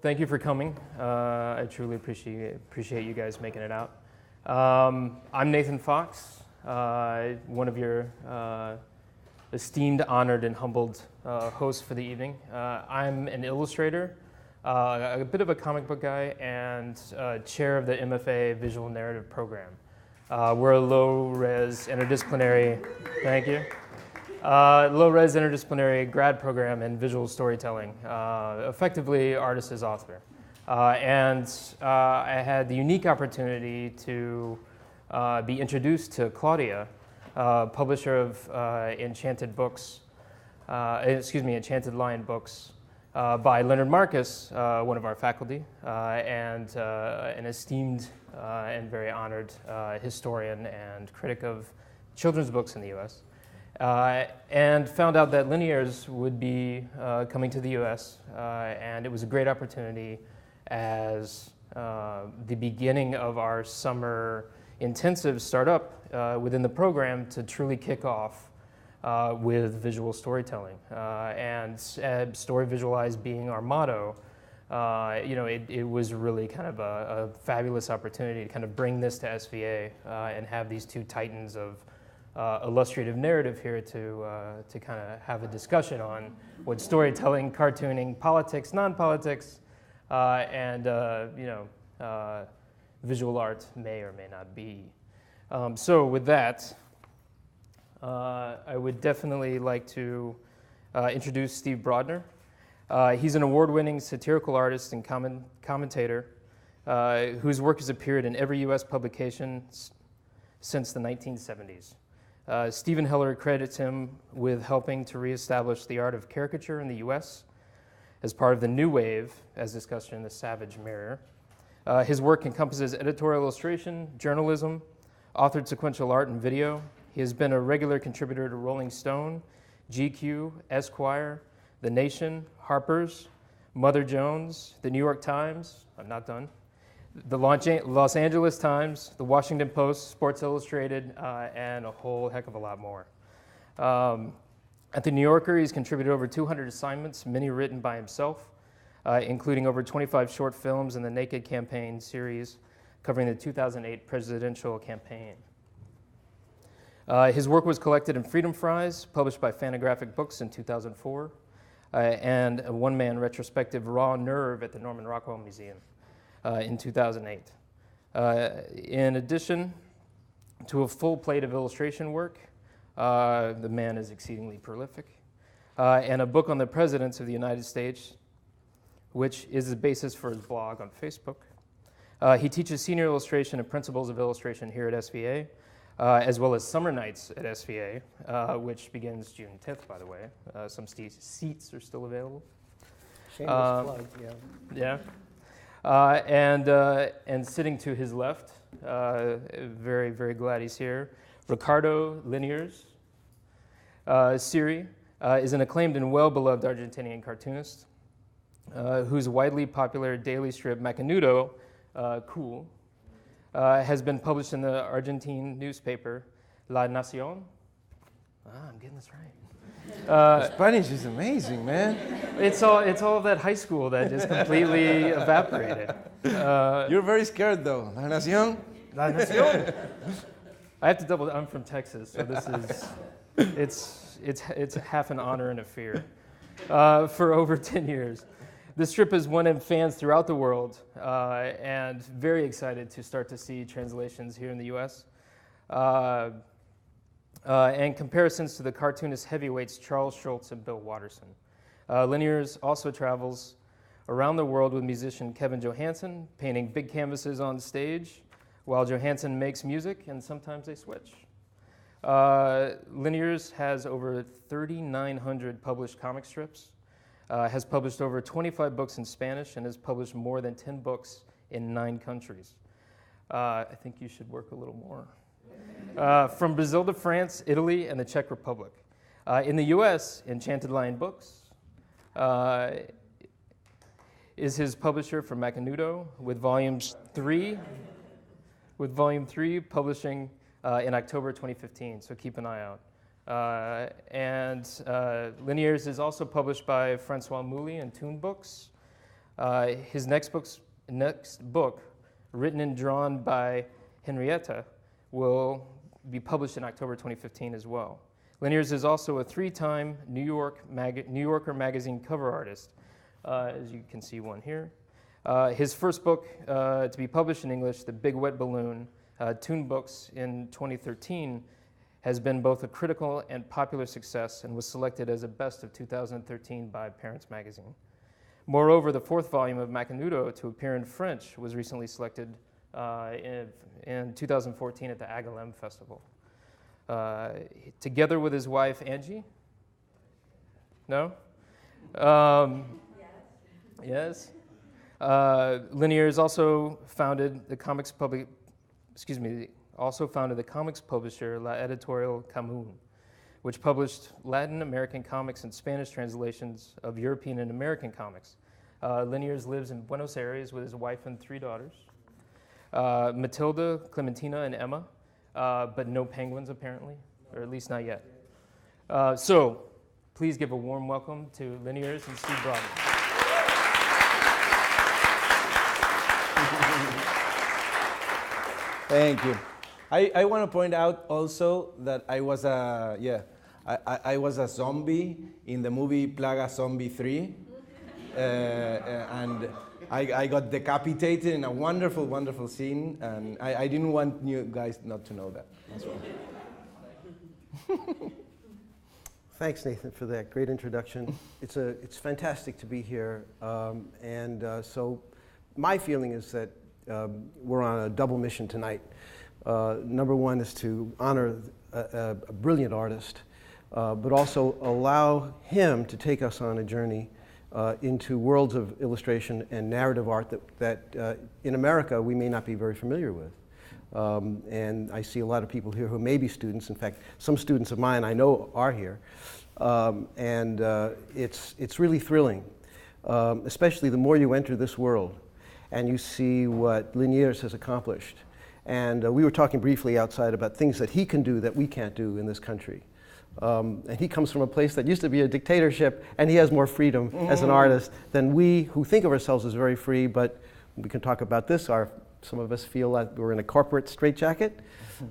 Thank you for coming. I truly appreciate you guys making it out. I'm Nathan Fox, one of your esteemed, honored, and humbled hosts for the evening. I'm an illustrator, a bit of a comic book guy, and chair of the MFA Visual Narrative Program. We're a low-res interdisciplinary, thank you, low-res interdisciplinary grad program in visual storytelling, effectively artist as author. And I had the unique opportunity to be introduced to Claudia, publisher of Enchanted Lion books, by Leonard Marcus, one of our faculty, and an esteemed and very honored historian and critic of children's books in the U.S. And found out that Liniers would be coming to the U.S., and it was a great opportunity as the beginning of our summer intensive startup within the program to truly kick off with visual storytelling. And story visualized being our motto, it was really kind of a fabulous opportunity to kind of bring this to SVA and have these two titans of illustrative narrative here to kind of have a discussion on what storytelling, cartooning, politics, non-politics, and visual art may or may not be. So with that, I would definitely like to introduce Steve Brodner. He's an award-winning satirical artist and commentator whose work has appeared in every U.S. publication since the 1970s. Stephen Heller credits him with helping to reestablish the art of caricature in the U.S. as part of the New Wave, as discussed in the Savage Mirror. His work encompasses editorial illustration, journalism, authored sequential art, and video. He has been a regular contributor to Rolling Stone, GQ, Esquire, The Nation, Harper's, Mother Jones, The New York Times, I'm not done, the Los Angeles Times, The Washington Post, Sports Illustrated, and a whole heck of a lot more. At The New Yorker, he's contributed over 200 assignments, many written by himself, including over 25 short films in the Naked Campaign series covering the 2008 presidential campaign. His work was collected in Freedom Fries, published by Fantagraphic Books in 2004, and a one-man retrospective Raw Nerve at the Norman Rockwell Museum in 2008. In addition to a full plate of illustration work, the man is exceedingly prolific, and a book on the presidents of the United States, which is the basis for his blog on Facebook. He teaches senior illustration and principles of illustration here at SVA, as well as summer nights at SVA, which begins June 10th, by the way. Some seats are still available. Shameless plug, yeah. Yeah. And sitting to his left, very, very glad he's here, Ricardo Liniers. Siri is an acclaimed and well-beloved Argentinian cartoonist whose widely popular daily strip, MACANUDO, cool, has been published in the Argentine newspaper, La Nacíon. I'm getting this right. Spanish is amazing, man. It's all that high school that just completely evaporated. You're very scared, though. La Nacíon? La Nacíon. I have to I'm from Texas, so this is, it's half an honor and a fear. For over 10 years. This strip has won him fans throughout the world, and very excited to start to see translations here in the U.S. And comparisons to the cartoonist heavyweights Charles Schulz and Bill Watterson. Liniers also travels around the world with musician Kevin Johansen, painting big canvases on stage, while Johansen makes music, and sometimes they switch. Liniers has over 3,900 published comic strips, has published over 25 books in Spanish, and has published more than 10 books in 9 countries. I think you should work a little more. From Brazil to France, Italy, and the Czech Republic. In the US, Enchanted Lion Books is his publisher for MACANUDO, with volume 3 publishing in October 2015, so keep an eye out. And Liniers is also published by Francois Mouly and Toon Books, His next book, written and drawn by Henrietta, will be published in October 2015 as well. Liniers is also a 3-time New Yorker magazine cover artist, as you can see one here. His first book to be published in English, The Big Wet Balloon, Toon Books in 2013, has been both a critical and popular success and was selected as a best of 2013 by Parents Magazine. Moreover, the 4th volume of MACANUDO to appear in French was recently selected in 2014 at the Angoulême Festival. Together with his wife, Angie? No? Yes. Liniers also founded the comics publisher La Editorial Común, which published Latin American comics and Spanish translations of European and American comics. Liniers lives in Buenos Aires with his wife and 3 daughters, Matilda, Clementina, and Emma, but no penguins apparently, or at least not yet. So please give a warm welcome to Liniers and Steve Brodner. Thank you. I want to point out also that I was a zombie in the movie Plaga Zombie 3. And I got decapitated in a wonderful, wonderful scene, and I didn't want you guys not to know that. That's why. Thanks, Nathan, for that great introduction. It's fantastic to be here, so my feeling is that we're on a double mission tonight. Number one is to honor a brilliant artist, but also allow him to take us on a journey into worlds of illustration and narrative art that in America we may not be very familiar with. And I see a lot of people here who may be students. In fact, some students of mine I know are here. It's really thrilling, especially the more you enter this world and you see what Liniers has accomplished. And we were talking briefly outside about things that he can do that we can't do in this country. And he comes from a place that used to be a dictatorship, and he has more freedom as an artist than we, who think of ourselves as very free, but we can talk about this. Some of us feel like we're in a corporate straitjacket. You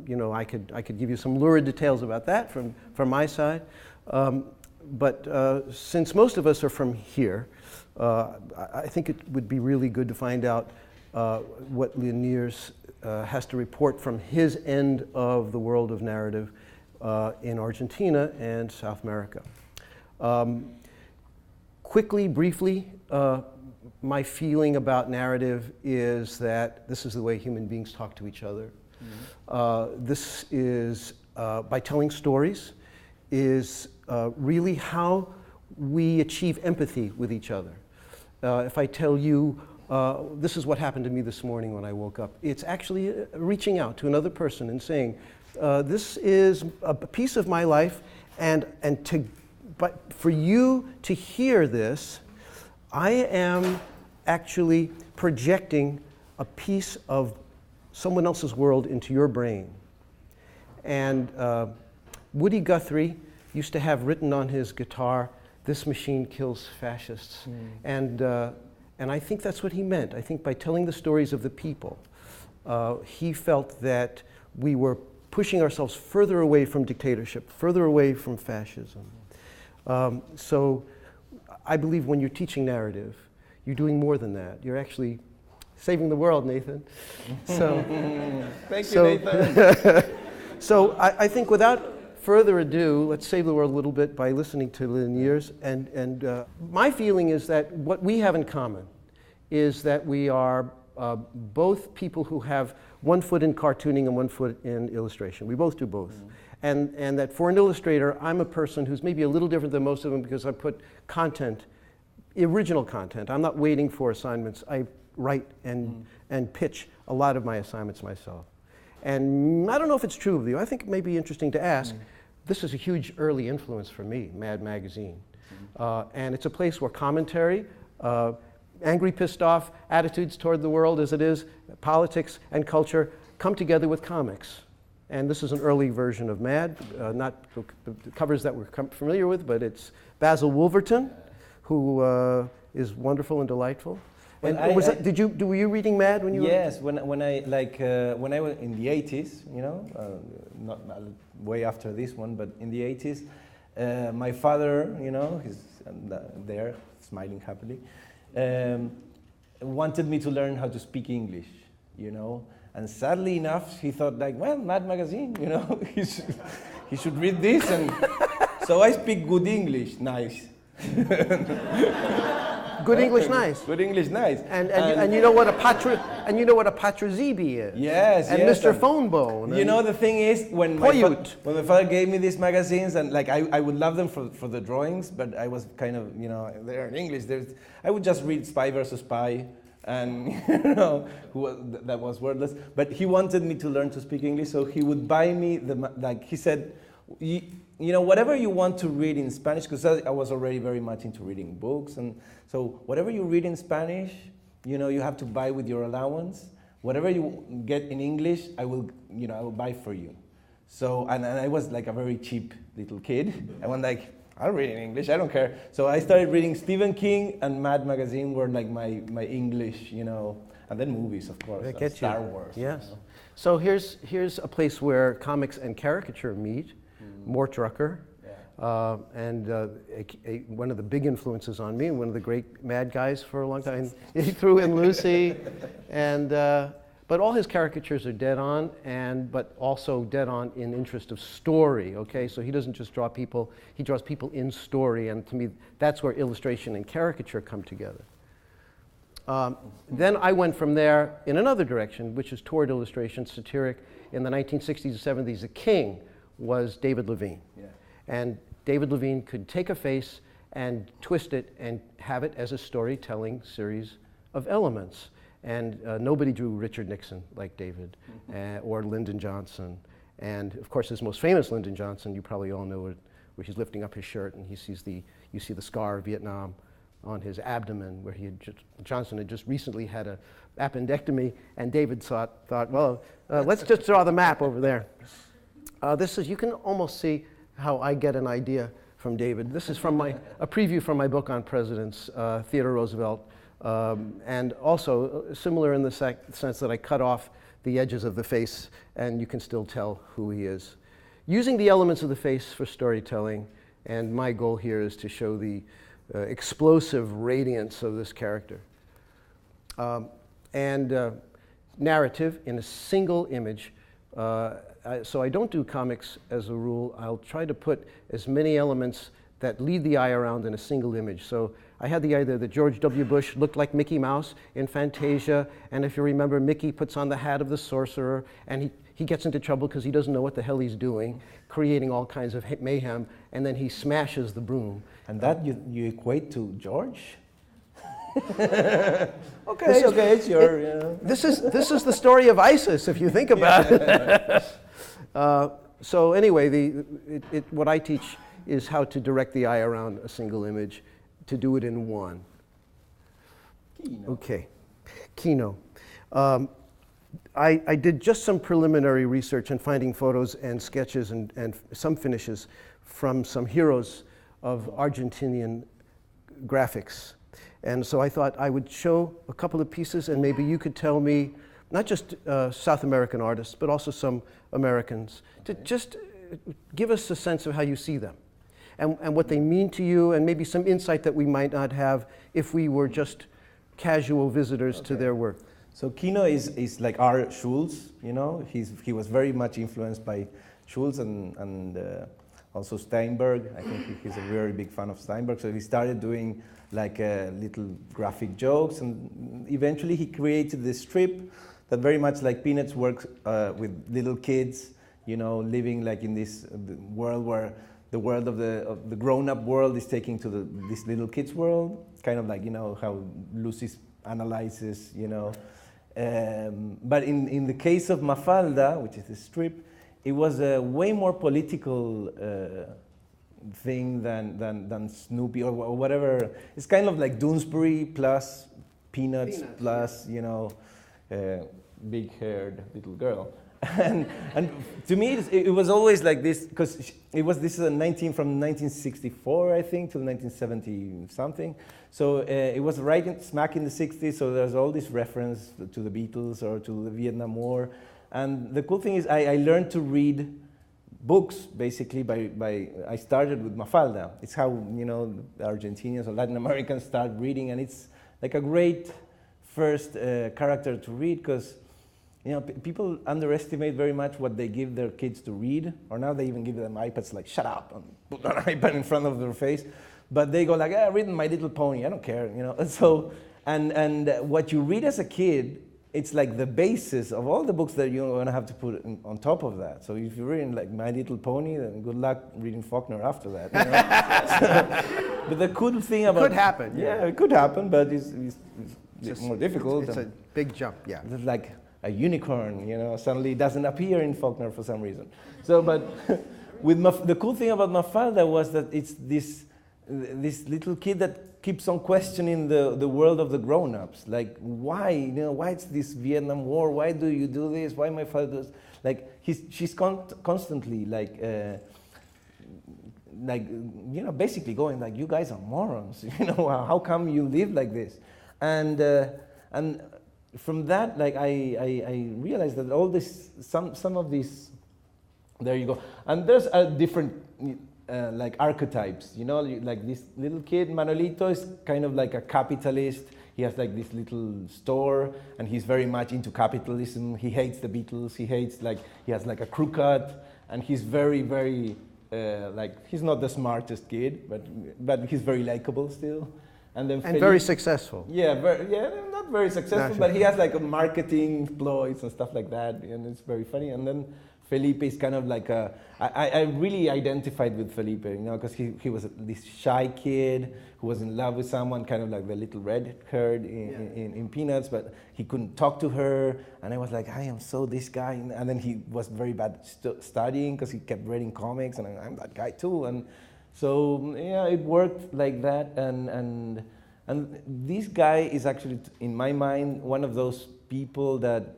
know, I could give you some lurid details about that from my side. But since most of us are from here, I think it would be really good to find out what Liniers has to report from his end of the world of narrative in Argentina and South America. Quickly, briefly, my feeling about narrative is that this is the way human beings talk to each other. This is, by telling stories, is really how we achieve empathy with each other. If I tell you, this is what happened to me this morning when I woke up, it's actually reaching out to another person and saying, this is a piece of my life, but for you to hear this, I am actually projecting a piece of someone else's world into your brain. And Woody Guthrie used to have written on his guitar, "This machine kills fascists." And I think that's what he meant. I think by telling the stories of the people, he felt that we were pushing ourselves further away from dictatorship, further away from fascism. So I believe when you're teaching narrative, you're doing more than that. You're actually saving the world, Nathan. So, Thank you, Nathan. So I think without further ado, let's save the world a little bit by listening to Liniers. And my feeling is that what we have in common is that we are both people who have one foot in cartooning and one foot in illustration. We both do both. And that for an illustrator, I'm a person who's maybe a little different than most of them because I put content, original content. I'm not waiting for assignments. I write and pitch a lot of my assignments myself. And I don't know if it's true of you. I think it may be interesting to ask. This is a huge early influence for me, Mad Magazine. And it's a place where commentary, angry, pissed off attitudes toward the world as it is, politics and culture come together with comics. And this is an early version of Mad, not the covers that we're familiar with, but it's Basil Wolverton, who is wonderful and delightful. Well, And were you reading Mad when you were? Yes, when I was in the 80s, you know, not way after this one, but in the 80s, my father, you know, he's there smiling happily, wanted me to learn how to speak English, you know, and sadly enough, he thought like, well, Mad magazine, you know, he should read this, and so I speak good English, nice. Good English, nice. Good English, nice. And you know what a patrizibi is. Yes, and yes. Mr. Phonebone. You know, the thing is, when my father gave me these magazines, and like I would love them for the drawings, but I was kind of, you know, they're in English. I would just read Spy versus Spy, and you know, that was wordless. But he wanted me to learn to speak English, so he would buy me he said, you know, whatever you want to read in Spanish, because I was already very much into reading books, and so whatever you read in Spanish, you know, you have to buy with your allowance. Whatever you get in English, I will buy for you. So, and I was like a very cheap little kid. I went like, I'll read in English, I don't care. So I started reading Stephen King, and Mad magazine were like my English, you know, and then movies, of course, and Star Wars. Yes. You know. So here's a place where comics and caricature meet. Mort Drucker, and one of the big influences on me, one of the great Mad guys for a long time. He threw in Lucy, and but all his caricatures are dead on, but also dead on in interest of story. Okay, so he doesn't just draw people; he draws people in story, and to me, that's where illustration and caricature come together. Then I went from there in another direction, which is toward illustration, satiric. In the 1960s and 70s, the king was David Levine. Yeah. And David Levine could take a face and twist it and have it as a storytelling series of elements. And nobody drew Richard Nixon like David, or Lyndon Johnson. And of course, his most famous Lyndon Johnson, you probably all know it, where he's lifting up his shirt and you see the scar of Vietnam on his abdomen, where Johnson had just recently had an appendectomy, and David thought, well, let's just draw the map over there. This is, you can almost see how I get an idea from David. This is from a preview from my book on presidents, Theodore Roosevelt, and also similar in the sense that I cut off the edges of the face and you can still tell who he is. Using the elements of the face for storytelling, and my goal here is to show the explosive radiance of this character. Narrative in a single image. So I don't do comics as a rule. I'll try to put as many elements that lead the eye around in a single image. So I had the idea that George W. Bush looked like Mickey Mouse in Fantasia, and if you remember, Mickey puts on the hat of the sorcerer, and he gets into trouble because he doesn't know what the hell he's doing, creating all kinds of mayhem, and then he smashes the broom. And that you equate to George? Okay, it's your. You know. This is the story of ISIS, if you think about it. So anyway, what I teach is how to direct the eye around a single image, to do it in one. Kino. Okay, Kino. I did just some preliminary research and finding photos and sketches and some finishes from some heroes of Argentinian graphics. And so I thought I would show a couple of pieces, and maybe you could tell me, not just South American artists, but also some Americans, to just give us a sense of how you see them and what they mean to you, and maybe some insight that we might not have if we were just casual visitors to their work. So Kino is like our Schulz, you know. He was very much influenced by Schulz and also Steinberg. I think he's a very big fan of Steinberg. So he started doing like little graphic jokes, and eventually he created this strip that very much like Peanuts works with little kids, you know, living like in this world where the world of the grown-up world is taking to this little kids world. It's kind of like, you know, how Lucy analyzes, you know. But in the case of Mafalda, which is the strip, it was a way more political thing than Snoopy or whatever. It's kind of like Doonesbury plus Peanuts plus, you know, big-haired little girl. and to me, it was always like this, because this is from 1964, I think, till 1970 something. So it was right smack in the 60s, so there's all this reference to the Beatles or to the Vietnam War. And the cool thing is I learned to read books basically I started with Mafalda. It's how, you know, the Argentinians or Latin Americans start reading, and it's like a great first character to read, because you know, people underestimate very much what they give their kids to read, or now they even give them iPads, like, shut up, and put an iPad in front of their face. But they go like, reading My Little Pony, I don't care, you know. And so, and what you read as a kid, it's like the basis of all the books that you're gonna have to put on top of that. So if you're reading like My Little Pony, then good luck reading Faulkner after that. You know? But the cool thing about... It could happen. Yeah, it could happen, but it's more difficult. It's a big jump, yeah. It's like a unicorn, you know, suddenly doesn't appear in Faulkner for some reason. So, but with the cool thing about Mafalda was that it's this little kid that keeps on questioning the world of the grown-ups. Like, why, you know, why it's this Vietnam War? Why do you do this? Why my father does? Like, she's constantly like, you know, basically going like, you guys are morons. You know, how come you live like this? And from that, like, I realized that all this, some of these, there you go. And there's a different, like, archetypes, you know, like this little kid, Manolito, is kind of like a capitalist. He has like this little store, and he's very much into capitalism. He hates the Beatles. He hates, like, he has like a crew cut, and he's very, very, like, he's not the smartest kid, but he's very likable still. And then very successful. Yeah, not very successful, but he has like a marketing ploys and stuff like that, and it's very funny. And then Felipe is kind of like I really identified with Felipe, you know, because he was this shy kid who was in love with someone, kind of like the little red haired in Peanuts, but he couldn't talk to her. And I was like, I am so this guy. And then he was very bad studying because he kept reading comics, and I'm that guy too. And so, yeah, it worked like that, and this guy is actually, in my mind, one of those people that,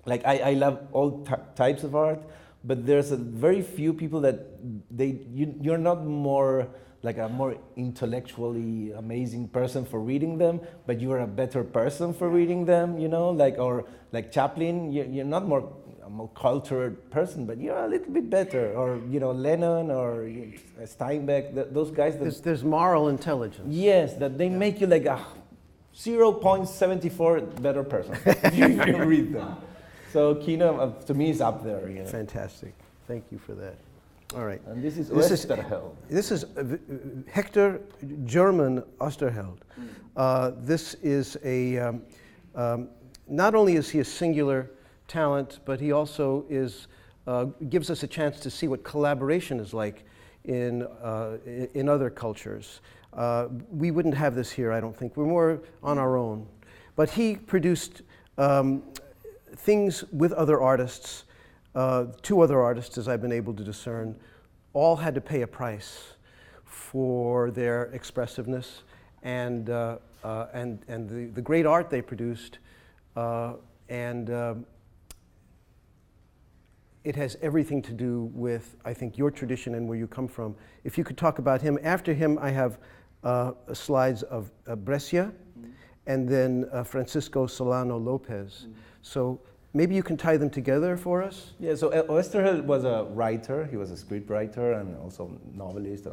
like, I love all types of art, but there's a very few people that you're not more like a more intellectually amazing person for reading them, but you're a better person for reading them, you know, or like Chaplin, you're not a more cultured person, but you're a little bit better, or, you know, Lennon or Steinbeck, those guys. There's moral intelligence. Yes, that they make you like a 0.74 better person if you read them. So Kino, to me, is up there. You know? Fantastic. Thank you for that. All right. And this is Oesterheld. This is Hector German Oesterheld. This is a, not only is he a singular talent, but he also gives us a chance to see what collaboration is like in other cultures. We wouldn't have this here, I don't think. We're more on our own. But he produced things with other artists, two other artists, as I've been able to discern, all had to pay a price for their expressiveness and the great art they produced, it has everything to do with, I think, your tradition and where you come from. If you could talk about him. After him, I have slides of Brescia, and then Francisco Solano Lopez. So maybe you can tie them together for us? Yeah, so Oesterheld was a writer. He was a script writer and also novelist.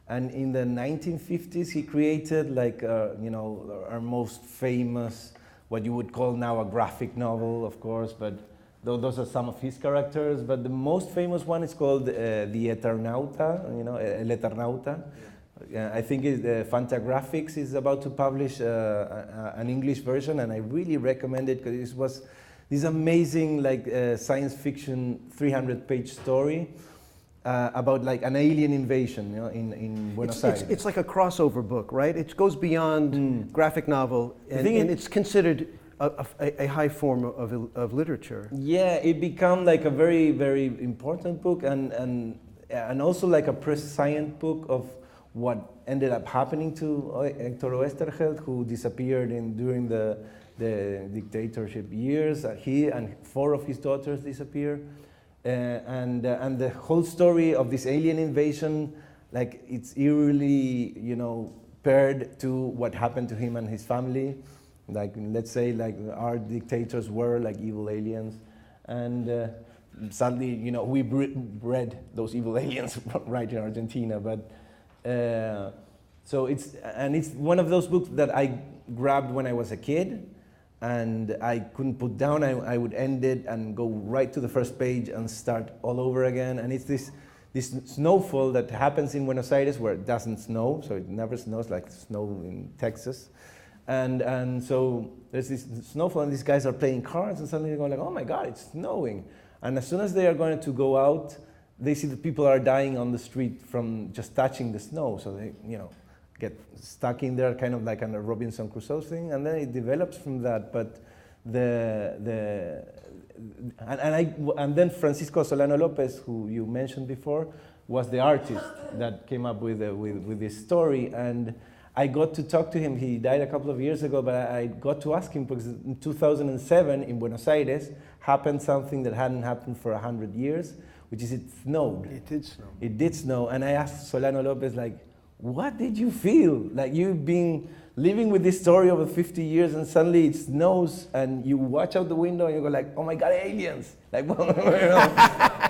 And in the 1950s, he created, like, you know, our most famous, what you would call now a graphic novel, of course, but those are some of his characters. But the most famous one is called The Eternauta, you know, El Eternauta. I think Fantagraphics is about to publish an English version, and I really recommend it because it was this amazing, like, science fiction 300-page story about, like, an alien invasion, you know, in Buenos Aires. It's like a crossover book, right? It goes beyond graphic novel, and it's considered a high form of literature. Yeah, it became like a very, very important book, and also like a prescient book of what ended up happening to Hector Oesterheld, who disappeared during the the dictatorship years. He and 4 of his daughters disappear. And the whole story of this alien invasion, like it's eerily, you know, paired to what happened to him and his family. Like, let's say, like our dictators were like evil aliens. And sadly, you know, we bred those evil aliens right in Argentina. But so it's one of those books that I grabbed when I was a kid, and I couldn't put down. I would end it and go right to the first page and start all over again. And it's this snowfall that happens in Buenos Aires where it doesn't snow, so it never snows like snow in Texas. And so there's this snowfall, and these guys are playing cards, and suddenly they go like, oh my God, it's snowing. And as soon as they are going to go out, they see that people are dying on the street from just touching the snow. So they, you know, get stuck in there, kind of like a Robinson Crusoe thing, and then it develops from that. But and then Francisco Solano Lopez, who you mentioned before, was the artist that came up with this story. And I got to talk to him. He died a couple of years ago, but I got to ask him because in 2007 in Buenos Aires happened something that hadn't happened for 100 years, which is it snowed. It did snow. It did snow, and I asked Solano Lopez, like, what did you feel? Like, you've been living with this story over 50 years, and suddenly it snows, and you watch out the window, and you go like, oh my God, aliens! Like, well, you know,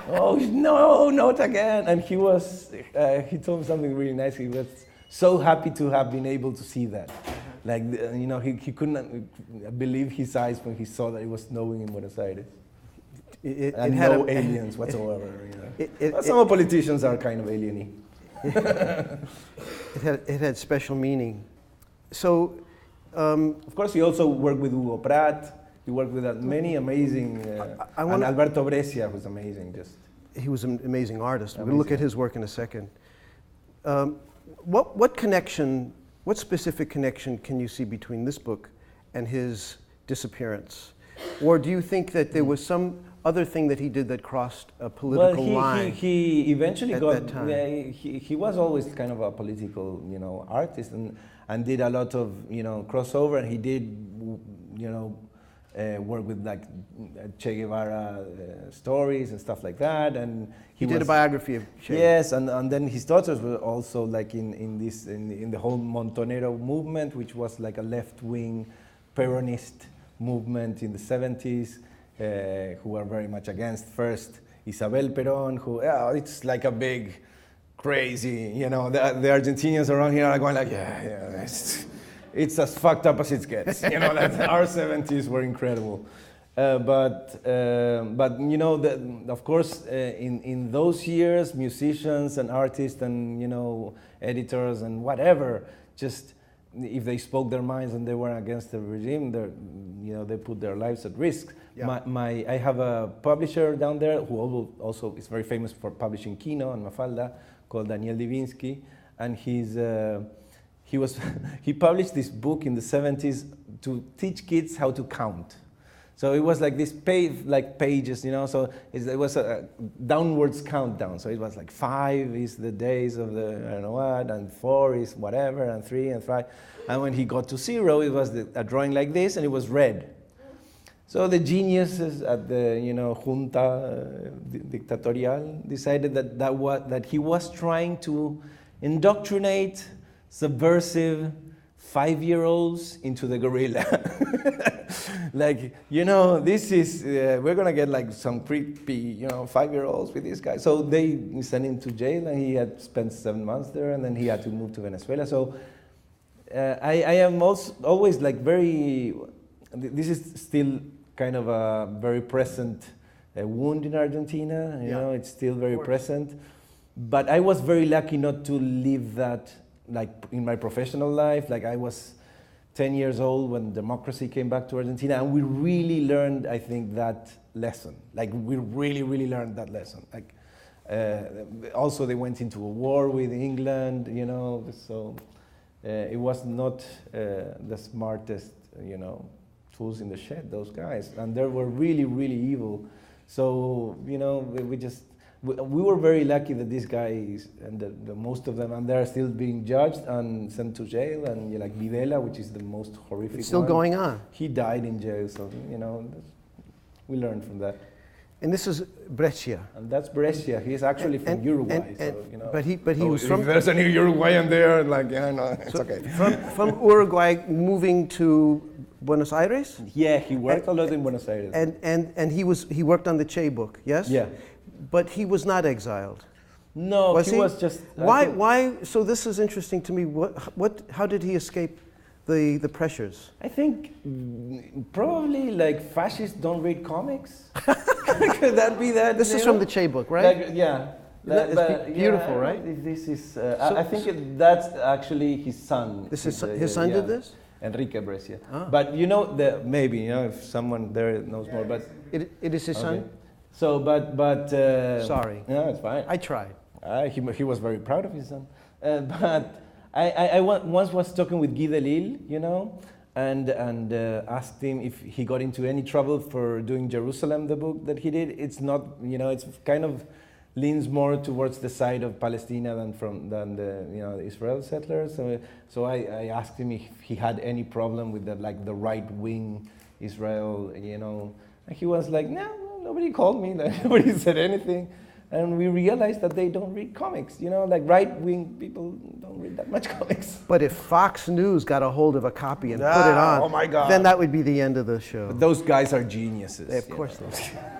oh no, not again! And he told me something really nice. He was so happy to have been able to see that. Like, you know, he couldn't believe his eyes when he saw that it was snowing in Buenos Aires. And no aliens whatsoever. You know. Some politicians are kind of alieny. It had special meaning. So, of course, he also worked with Hugo Pratt. He worked with many amazing, and Alberto Brescia, who's amazing. He was an amazing artist. Amazing. We'll look at his work in a second. What specific connection can you see between this book and his disappearance? Or do you think that there was some other thing that he did that crossed a political line? He eventually that time? He was always kind of a political, you know, artist, and did a lot of, you know, crossover. And he did, you know, work with like Che Guevara stories and stuff like that. And he did a biography of Che. Yes, and then his daughters were also like in the whole Montonero movement, which was like a left-wing Peronist movement in the 70s, who were very much against first Isabel Perón, who it's like a big, crazy, you know, the Argentinians around here are going like, yeah, it's as fucked up as it gets. You know, like our 70s were incredible. But you know, of course, in those years, musicians and artists and, you know, editors and whatever, just if they spoke their minds and they were against the regime, you know, they put their lives at risk. Yeah. I have a publisher down there who also is very famous for publishing Kino and Mafalda, called Daniel Divinsky, and he published this book in the 70s to teach kids how to count. So it was like this pages, you know, so it was a downwards countdown. So it was like 5 is the days of the, I don't know what, and 4 is whatever, and 3 and 5. And when he got to 0, it was a drawing like this, and it was red. So the geniuses at the, you know, junta dictatorial decided that he was trying to indoctrinate subversive 5-year-olds into the guerrilla. Like, you know, this is, we're going to get like some creepy, you know, 5-year-olds with this guy. So they sent him to jail, and he had spent 7 months there, and then he had to move to Venezuela. So I am always like this is still kind of a very present wound in Argentina. You know, it's still very present. But I was very lucky not to live that like in my professional life. Like, I was 10 years old when democracy came back to Argentina, and we really learned, I think, that lesson. Like, we really, really learned that lesson. Like, also they went into a war with England, you know, so it was not the smartest, you know, tools in the shed, those guys, and they were really, really evil. So, you know, we just, we were very lucky that these guys and the most of them, and they're still being judged and sent to jail. And like Videla, which is the most horrific. It's still one, going on. He died in jail, so we learned from that. And this is Brescia. And that's Brescia. He's actually from Uruguay. But he was if from. there's any Uruguayan there, like no, it's okay. From Uruguay, moving to Buenos Aires. Yeah, he worked a lot in Buenos Aires. And he worked on the Che book. Yes. Yeah. But he was not exiled. No, Was he was just. Why? So this is interesting to me. How did he escape the pressures? I think probably like fascists don't read comics. Could that be that? This is from the Che book, right? Like, yeah. It's beautiful, right? This is. I think that's actually his son. This is his son did this. Enrique Brescia. Ah. But maybe if someone there knows more. But it is his son. So, but. Sorry. No, it's fine. I tried. He was very proud of his son. But I once was talking with Guy Delisle, and asked him if he got into any trouble for doing Jerusalem, the book that he did. It's not, it's kind of leans more towards the side of Palestine than the Israel settlers. So I asked him if he had any problem with the right wing Israel, and he was like, no, nobody called me, nobody said anything. And we realized that they don't read comics, like right-wing people don't read that much comics. But if Fox News got a hold of a copy and put it on, oh my God, then that would be the end of the show. But those guys are geniuses. Of course they are.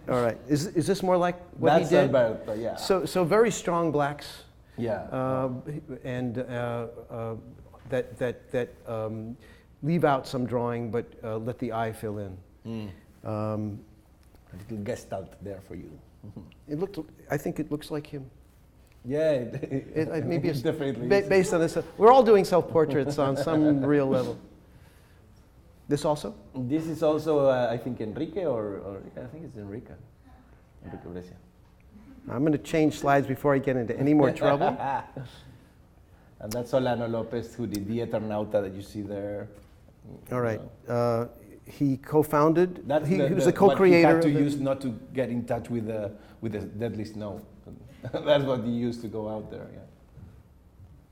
All right. Is this more like what That's he did? Alberto, yeah. So very strong blacks. Yeah. And that leave out some drawing, but let the eye fill in. A little gestalt there for you. I think it looks like him. Yeah, maybe it's definitely based on this. We're all doing self-portraits on some real level. This also? This is also, I think, Enrique, or I think it's Enrique Brescia. I'm going to change slides before I get into any more trouble. And that's Solano Lopez, who did the Eternauta that you see there. All right. He co-founded. He was the What co-creator. he had to use not to get in touch with the Deadly Snow. That's what he used to go out there. Yeah.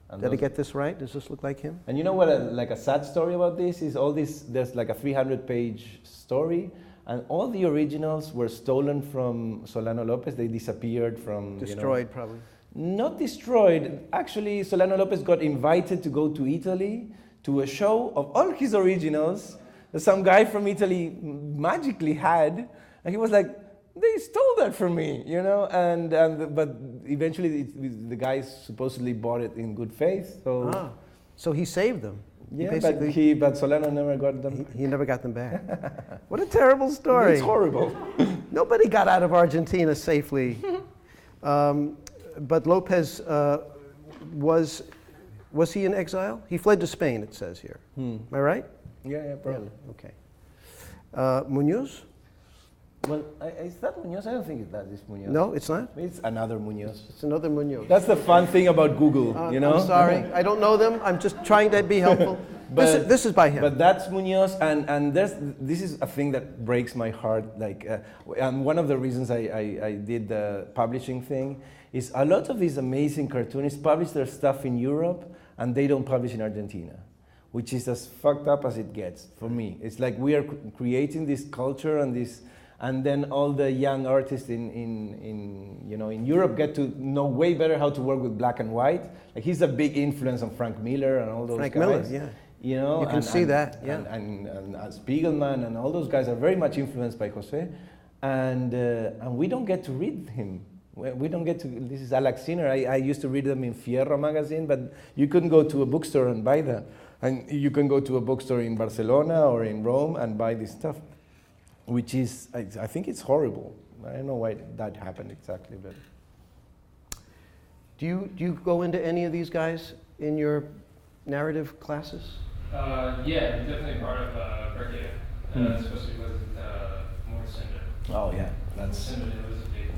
And Did I get this right? Does this look like him? And you know what? A sad story about this is all this. There's like a 300-page story, and all the originals were stolen from Solano Lopez. They disappeared from. Destroyed, probably. Not destroyed. Actually, Solano Lopez got invited to go to Italy to a show of all his originals that some guy from Italy magically had, and he was like, they stole that from me, but eventually the guys supposedly bought it in good faith. So he saved them. Yeah, but Solano never got them. He never got them back. What a terrible story. It's horrible. Nobody got out of Argentina safely. But Lopez was he in exile? He fled to Spain, it says here. Am I right? Yeah, probably. Yeah, okay. Munoz? Well, is that Munoz? I don't think that is Munoz. No, it's not? It's another Munoz. It's another Munoz. That's the fun thing about Google, I'm sorry. I don't know them. I'm just trying to be helpful. This is by him. But that's Munoz, and this is a thing that breaks my heart. And one of the reasons I did the publishing thing is a lot of these amazing cartoonists publish their stuff in Europe, and they don't publish in Argentina, which is as fucked up as it gets for me. It's like we are creating this culture and then all the young artists in Europe get to know way better how to work with black and white. Like he's a big influence on Frank Miller and all those guys. Frank Miller, yeah. You can see that, yeah. And Spiegelman and all those guys are very much influenced by Jose, and we don't get to read him. We don't get to. This is Alex Sinner. I used to read them in Fierro magazine, but you couldn't go to a bookstore and buy them. And you can go to a bookstore in Barcelona or in Rome and buy this stuff, which is, I think it's horrible. I don't know why that happened exactly, but. Do you go into any of these guys in your narrative classes? Yeah, definitely part of curriculum, especially with Morrison. Oh yeah, that's. Was a big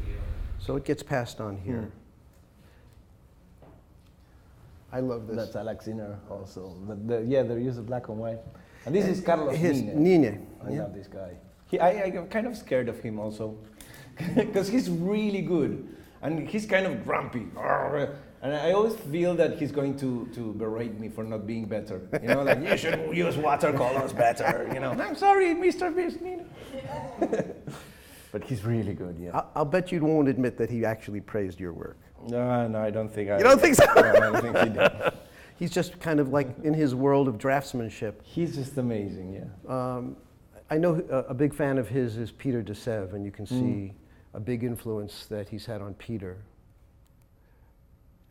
deal. So it gets passed on here. I love this. That's Alex Sinner also. But their use of black and white. And this is Carlos Nine. I love this guy. I'm kind of scared of him also. because he's really good. And he's kind of grumpy. And I always feel that he's going to berate me for not being better. You know, like, you should use watercolors better. You know, I'm sorry, Mr. Bisnino. But he's really good, yeah. I'll bet you won't admit that he actually praised your work. No, I don't think I... You don't think so? No, I don't think he did. He's just kind of like in his world of draftsmanship. He's just amazing, yeah. I know a big fan of his is Peter de Sèvres, and you can see a big influence that he's had on Peter.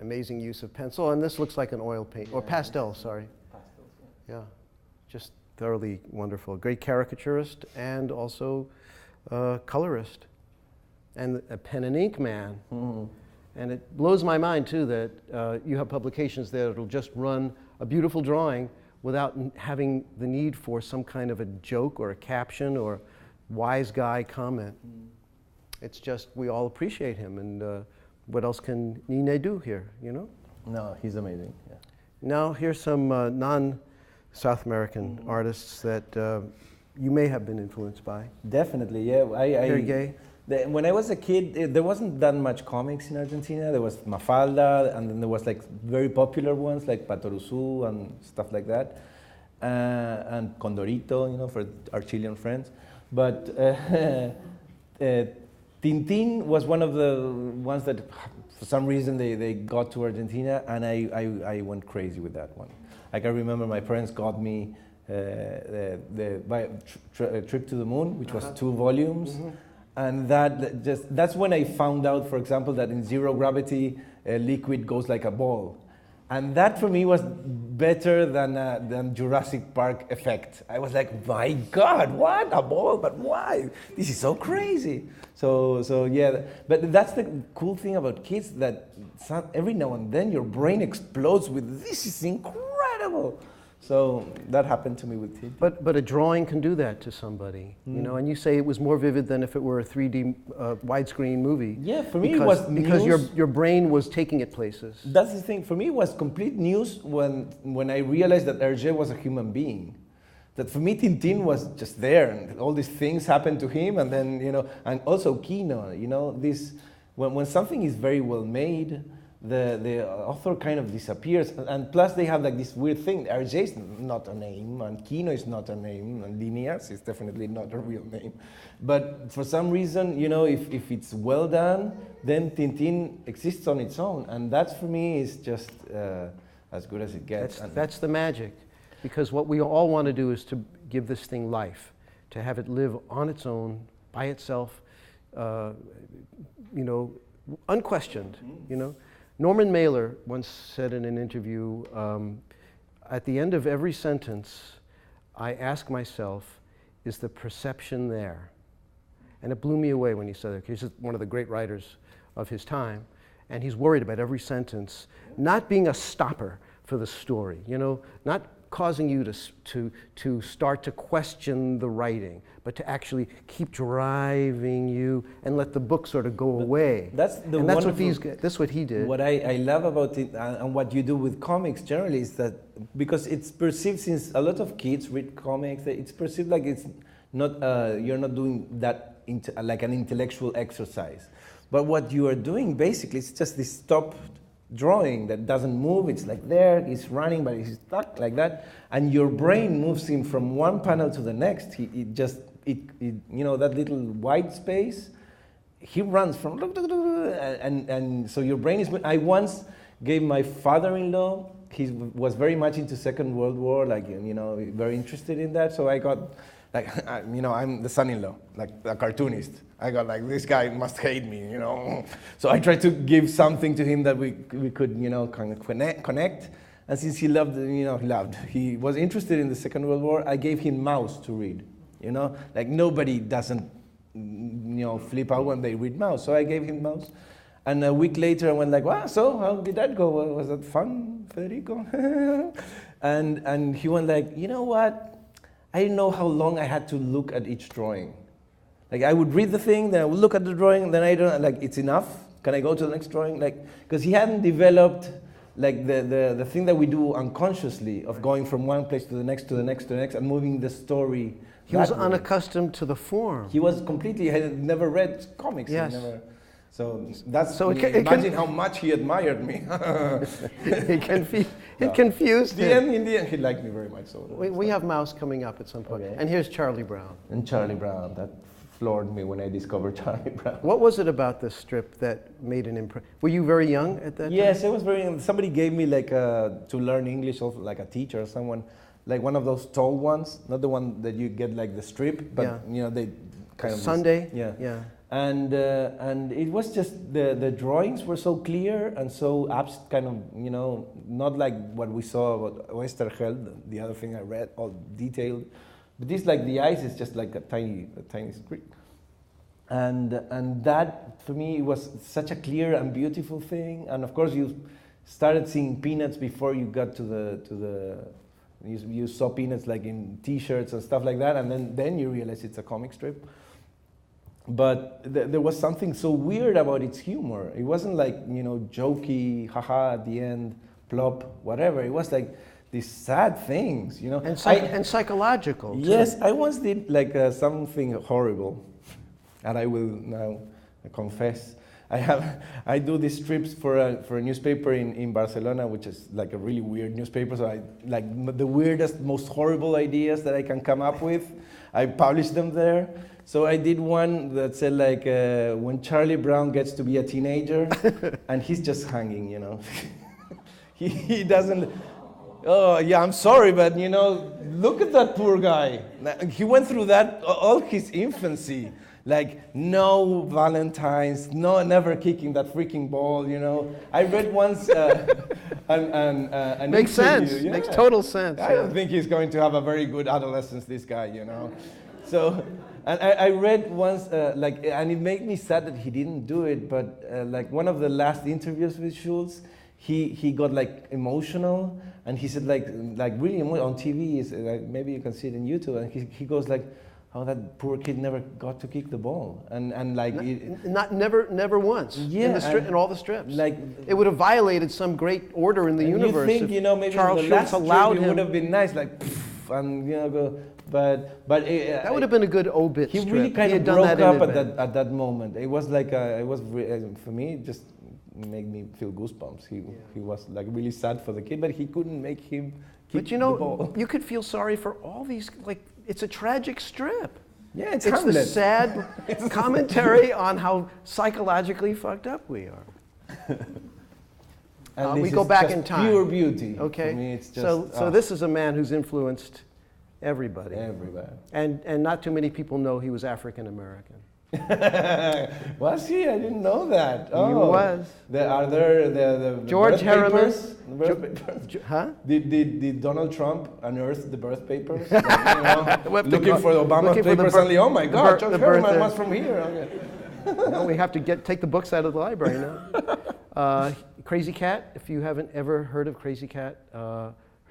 Amazing use of pencil, and this looks like an oil paint, or pastel, sorry. Pastels, Yeah, just thoroughly wonderful. Great caricaturist and also colorist, and a pen and ink man. And it blows my mind too that you have publications that'll just run a beautiful drawing without having the need for some kind of a joke or a caption or wise guy comment. It's just, we all appreciate him, and what else can Nine do here, you know? No, he's amazing, yeah. Now here's some non-South American artists that you may have been influenced by. Definitely, yeah. Very gay. When I was a kid, there wasn't that much comics in Argentina. There was Mafalda, and then there was like very popular ones like Patoruzú and stuff like that, and Condorito, you know, for our Chilean friends. But Tintin was one of the ones that, for some reason, they got to Argentina, and I went crazy with that one. Like, I remember my parents got me Trip to the Moon, which was 2 volumes. And that's when I found out, for example, that in zero gravity, liquid goes like a ball. And that for me was better than Jurassic Park effect. I was like, my God, what? A ball? But why? This is so crazy. So yeah, but that's the cool thing about kids, that every now and then your brain explodes with, this is incredible. So that happened to me with Tintin. But a drawing can do that to somebody, you know, and you say it was more vivid than if it were a 3D widescreen movie. Yeah, for me it was because news. your brain was taking it places. That's the thing. For me, it was complete news when I realized that Hergé was a human being. That for me, Tintin was just there, and all these things happened to him, and then, you know, and also Kino, you know, this, when something is very well made, the author kind of disappears, and plus they have like this weird thing. Hergé is not a name, and Kino is not a name, and Liniers is definitely not a real name. But for some reason, you know, if it's well done, then Tintin exists on its own, and that for me is just as good as it gets. That's the magic, because what we all want to do is to give this thing life, to have it live on its own, by itself, you know, unquestioned, you know. Norman Mailer once said in an interview, at the end of every sentence, I ask myself, is the perception there? And it blew me away when he said that. He's one of the great writers of his time, and he's worried about every sentence not being a stopper for the story, you know, not causing you to start to question the writing, but to actually keep driving you and let the book sort of go away. That's what he did. What I love about it, and what you do with comics generally, is that because it's perceived, since a lot of kids read comics, it's perceived like it's not you're not doing that like an intellectual exercise. But what you are doing basically is just this stop drawing that doesn't move. It's like there, it's running, but it's stuck like that, and your brain moves him from one panel to the next. You know, that little white space, he runs from, and so your brain is. I once gave my father-in-law, he was very much into Second World War, like, you know, very interested in that, so I got, like, you know, I'm the son-in-law, like a cartoonist. I got like, this guy must hate me, you know. So I tried to give something to him that we could, you know, kind of connect. And since he loved, you know, he was interested in the Second World War, I gave him Maus to read, you know. Like, nobody doesn't, you know, flip out when they read Maus. So I gave him Maus. And a week later I went like, wow, so how did that go? Was that fun, Federico? and he went like, you know what? I didn't know how long I had to look at each drawing. Like, I would read the thing, then I would look at the drawing, then I don't, like, it's enough? Can I go to the next drawing? Like, because he hadn't developed, like, the thing that we do unconsciously of going from one place to the next, to the next, to the next, and moving the story He was that way. unaccustomed to the form. He was completely, had never read comics. He Yes. never, so that's, So imagine how much he admired me. It confused him. In the end, he liked me very much. So We have Mouse coming up at some point. Okay. And here's Charlie Brown. And Charlie Brown, that floored me when I discovered Charlie Brown. What was it about this strip that made an impression? Were you very young at that time? Yes, it was very. Somebody gave me like to learn English, also like a teacher or someone, like one of those tall ones, not the one that you get like the strip, but Yeah. you know they kind of Sunday? Yeah. Yeah. And it was just the drawings were so clear and so kind of, you know, not like what we saw about Westerheld, the other thing I read, all detailed. But this, like the eyes, is just like a tiny script. And that for me was such a clear and beautiful thing. And of course you started seeing Peanuts before you got to the you saw Peanuts like in T-shirts and stuff like that, and then you realize it's a comic strip. But there was something so weird about its humor. It wasn't like, you know, jokey, haha, at the end, plop, whatever. It was like these sad things, you know. And, and psychological. Too. Yes, I once did like something horrible, and I will now confess. I do these strips for a newspaper in Barcelona, which is like a really weird newspaper. So I like the weirdest, most horrible ideas that I can come up with. I publish them there. So I did one that said like when Charlie Brown gets to be a teenager, and he's just hanging, you know. he doesn't. Oh yeah, I'm sorry, but you know, look at that poor guy. He went through that all his infancy. Like no Valentines, never kicking that freaking ball, you know. I read once an Makes interview, sense. yeah. Makes total sense. I don't think he's going to have a very good adolescence, this guy, you know. So, and I read once, and it made me sad that he didn't do it, but like one of the last interviews with Schulz, he got like emotional, and he said like really on TV, is like, maybe you can see it on YouTube, and he goes like, oh, that poor kid never got to kick the ball, and like never once. Yeah, in all the strips. Like it would have violated some great order in the universe. You think, you know, maybe Charles the last Schulz allowed strip, him. it would have been nice, like, poof, and you know, go. But that would have been a good obit he strip. really kind He of had done broke that in up advance. at that moment. It was like for me, it just made me feel goosebumps. He was like really sad for the kid, but he couldn't make him kick But you the know, ball. you could feel sorry for all these. Like it's a tragic strip. Yeah, it's the Hamlet. sad commentary on how psychologically fucked up we are. And we this go is back just in time. pure beauty. Okay. For me, it's just So this is a man who's influenced everybody. everywhere. And not too many people know he was African American. Was he? I didn't know that. He was. Are there the George birth Harriman. papers? The birth papers? Huh? Did Donald Trump unearth the birth papers? Like, you know, We'll have to looking go- for the Obama looking for the papers birth- only, oh my the God, birth- George the birth Harriman there. was from here. Okay. Now we have to take the books out of the library now. Crazy Cat, if you haven't ever heard of Crazy Cat,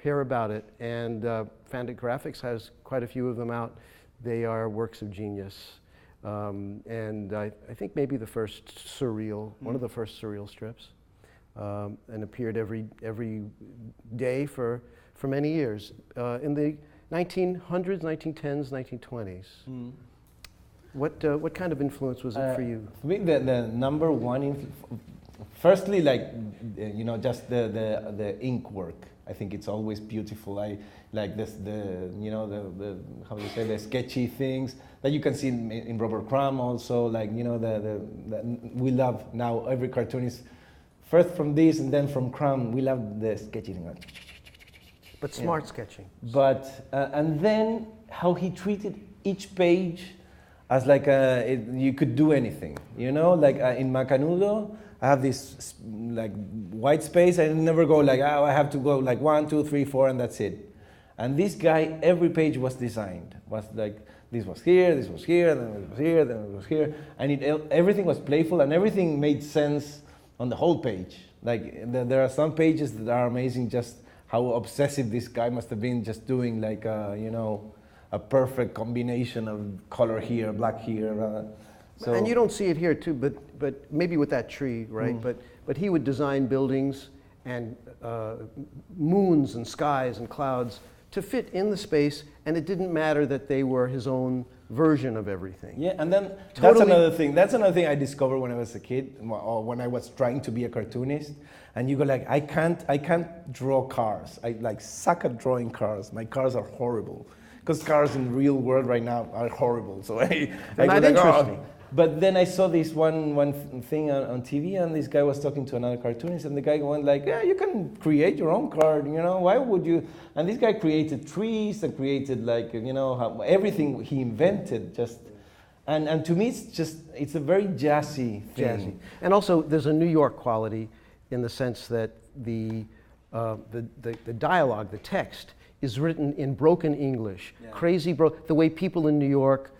hear about it. And Fantagraphics has quite a few of them out. They are works of genius. And I think maybe the first surreal, one of the first surreal strips, and appeared every day for many years. In the 1900s, 1910s, 1920s. What kind of influence was it for you? For me, the number one, firstly, like, you know, just the ink work. I think it's always beautiful. I like this, you know, the how do you say, the sketchy things that you can see in Robert Crumb also. Like, you know, we love now every cartoonist, first from this and then from Crumb, we love the sketchy thing. But smart sketching. But and then how he treated each page as like you could do anything, you know, like in MACANUDO. I have this like white space. I never go like, oh, I have to go like 1, 2, 3, 4, and that's it. And this guy, every page was designed. Was like, this was here, then it was here, then it was here, and everything was playful, and everything made sense on the whole page. Like there are some pages that are amazing, just how obsessive this guy must have been, just doing like you know, a perfect combination of color here, black here. So And you don't see it here too, but maybe with that tree, right? But he would design buildings and moons and skies and clouds to fit in the space, and it didn't matter that they were his own version of everything. Yeah, and then that's Totally- another thing. That's another thing I discovered when I was a kid, or when I was trying to be a cartoonist. And you go like, I can't draw cars. I like suck at drawing cars. My cars are horrible, because cars in the real world right now are horrible. So I go not like, interesting. But then I saw this one thing on TV, and this guy was talking to another cartoonist, and the guy went like, yeah, you can create your own card, you know, why would you? And this guy created trees and created like, you know, everything he invented just, and to me it's a very jazzy thing. Jazzy. And also, there's a New York quality in the sense that the dialogue, the text, is written in broken English, crazy the way people in New York,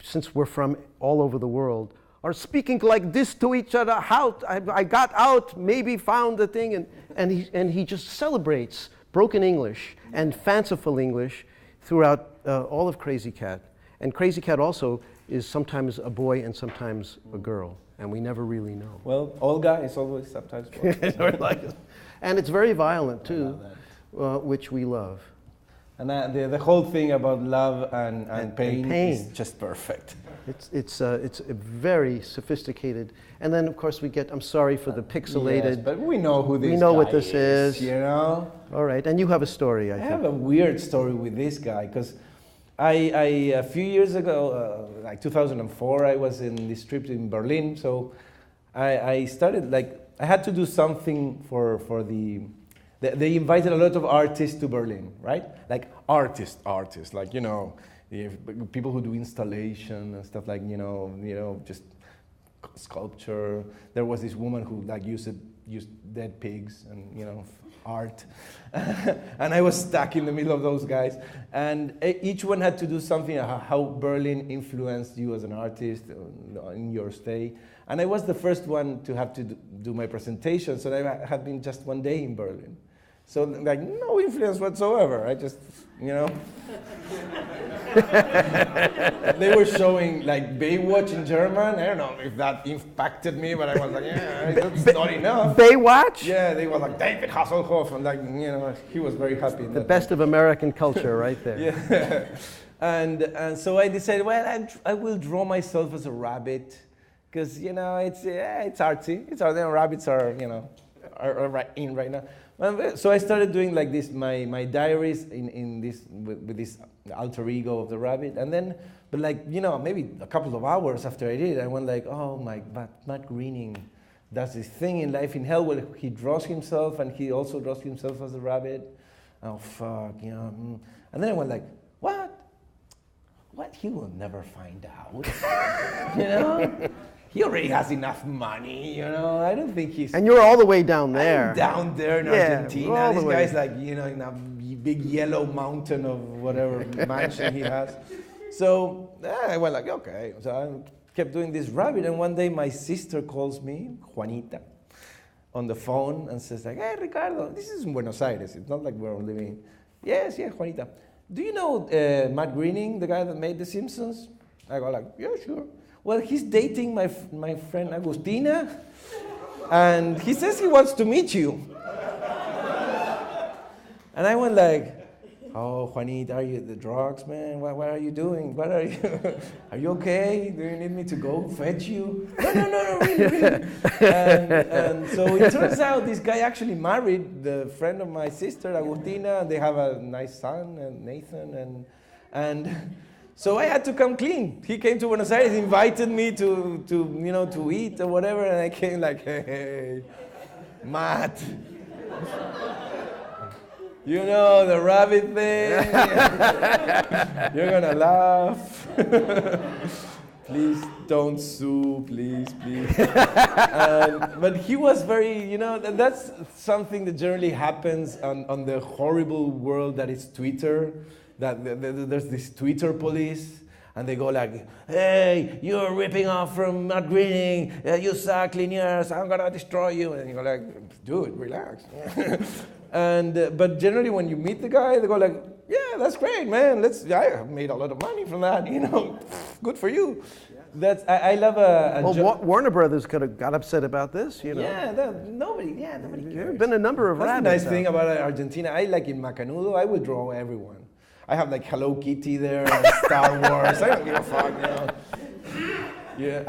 since we're from all over the world, are speaking like this to each other. How I got out, maybe found the thing, and he just celebrates broken English and fanciful English throughout all of Crazy Cat. And Crazy Cat also is sometimes a boy and sometimes a girl, and we never really know. Well, Olga is always sometimes. And it's very violent too, which we love. And the whole thing about love and pain is just perfect. It's very sophisticated, and then of course we get. I'm sorry for the pixelated. Yes, but we know who this. We know guy what this is. You know. All right, and you have a story. I think. have a weird story with this guy because I a few years ago, like 2004, I was in this trip in Berlin. So I started like I had to do something for the. They invited a lot of artists to Berlin, right? Like artists, like, you know, people who do installation and stuff like, you know, just sculpture. There was this woman who like used dead pigs and, you know, art. And I was stuck in the middle of those guys. And each one had to do something, how Berlin influenced you as an artist in your stay. And I was the first one to have to do my presentation, so I had been just one day in Berlin. So like no influence whatsoever. I just, you know. They were showing like Baywatch in German. I don't know if that impacted me, but I was like, yeah, that's not enough. Baywatch? Yeah, they were like David Hasselhoff, and like, you know, he was very happy. The best of American culture, right there. Yeah. And so I decided, well, I will draw myself as a rabbit, because you know it's artsy. It's artsy. Rabbits are, you know, are right in right now. So I started doing like this, my diaries in this with this alter ego of the rabbit, and then, but like, you know, maybe a couple of hours after I did it, I went like, oh my, Matt Groening does this thing in Life in Hell where he draws himself and he also draws himself as a rabbit. Oh fuck, you know. And then I went like, what? He will never find out, you know. He already has enough money, you know. I don't think he's. And you're all the way down there. I'm down there in Argentina. all the This way. guy's like, you know, in a big yellow mountain of whatever mansion he has. So I went like, okay. So I kept doing this rabbit, and one day my sister calls me, Juanita, on the phone and says like, hey, Ricardo, this is in Buenos Aires. It's not like we're living. Yes, Juanita. Do you know Matt Groening, the guy that made The Simpsons? I go like, yeah, sure. Well, he's dating my friend Agustina, and he says he wants to meet you. And I went like, oh, Juanita, are you the drugs, man? What are you doing? What are you? Are you okay? Do you need me to go fetch you? No, really. And so it turns out this guy actually married the friend of my sister, Agustina, and they have a nice son, Nathan, and so I had to come clean. He came to Buenos Aires, invited me to you know, to eat or whatever, and I came like, hey, Matt. You know, the rabbit thing. You're gonna laugh. Please don't sue, please. But he was very, you know, that's something that generally happens on the horrible world that is Twitter. That there's this Twitter police, and they go like, hey, you're ripping off from Matt Groening, you suck, Liniers, I'm gonna destroy you. And you go like, dude, relax. But generally when you meet the guy, they go like, yeah, that's great, man. I have made a lot of money from that, you know, good for you. I love Warner Brothers could have got upset about this, you know. Yeah, nobody cares. There have been a number of That's rabbits. the nice thing about Argentina. I like in MACANUDO, I will draw everyone. I have like Hello Kitty there and Star Wars. I don't give a fuck, you know. Yeah,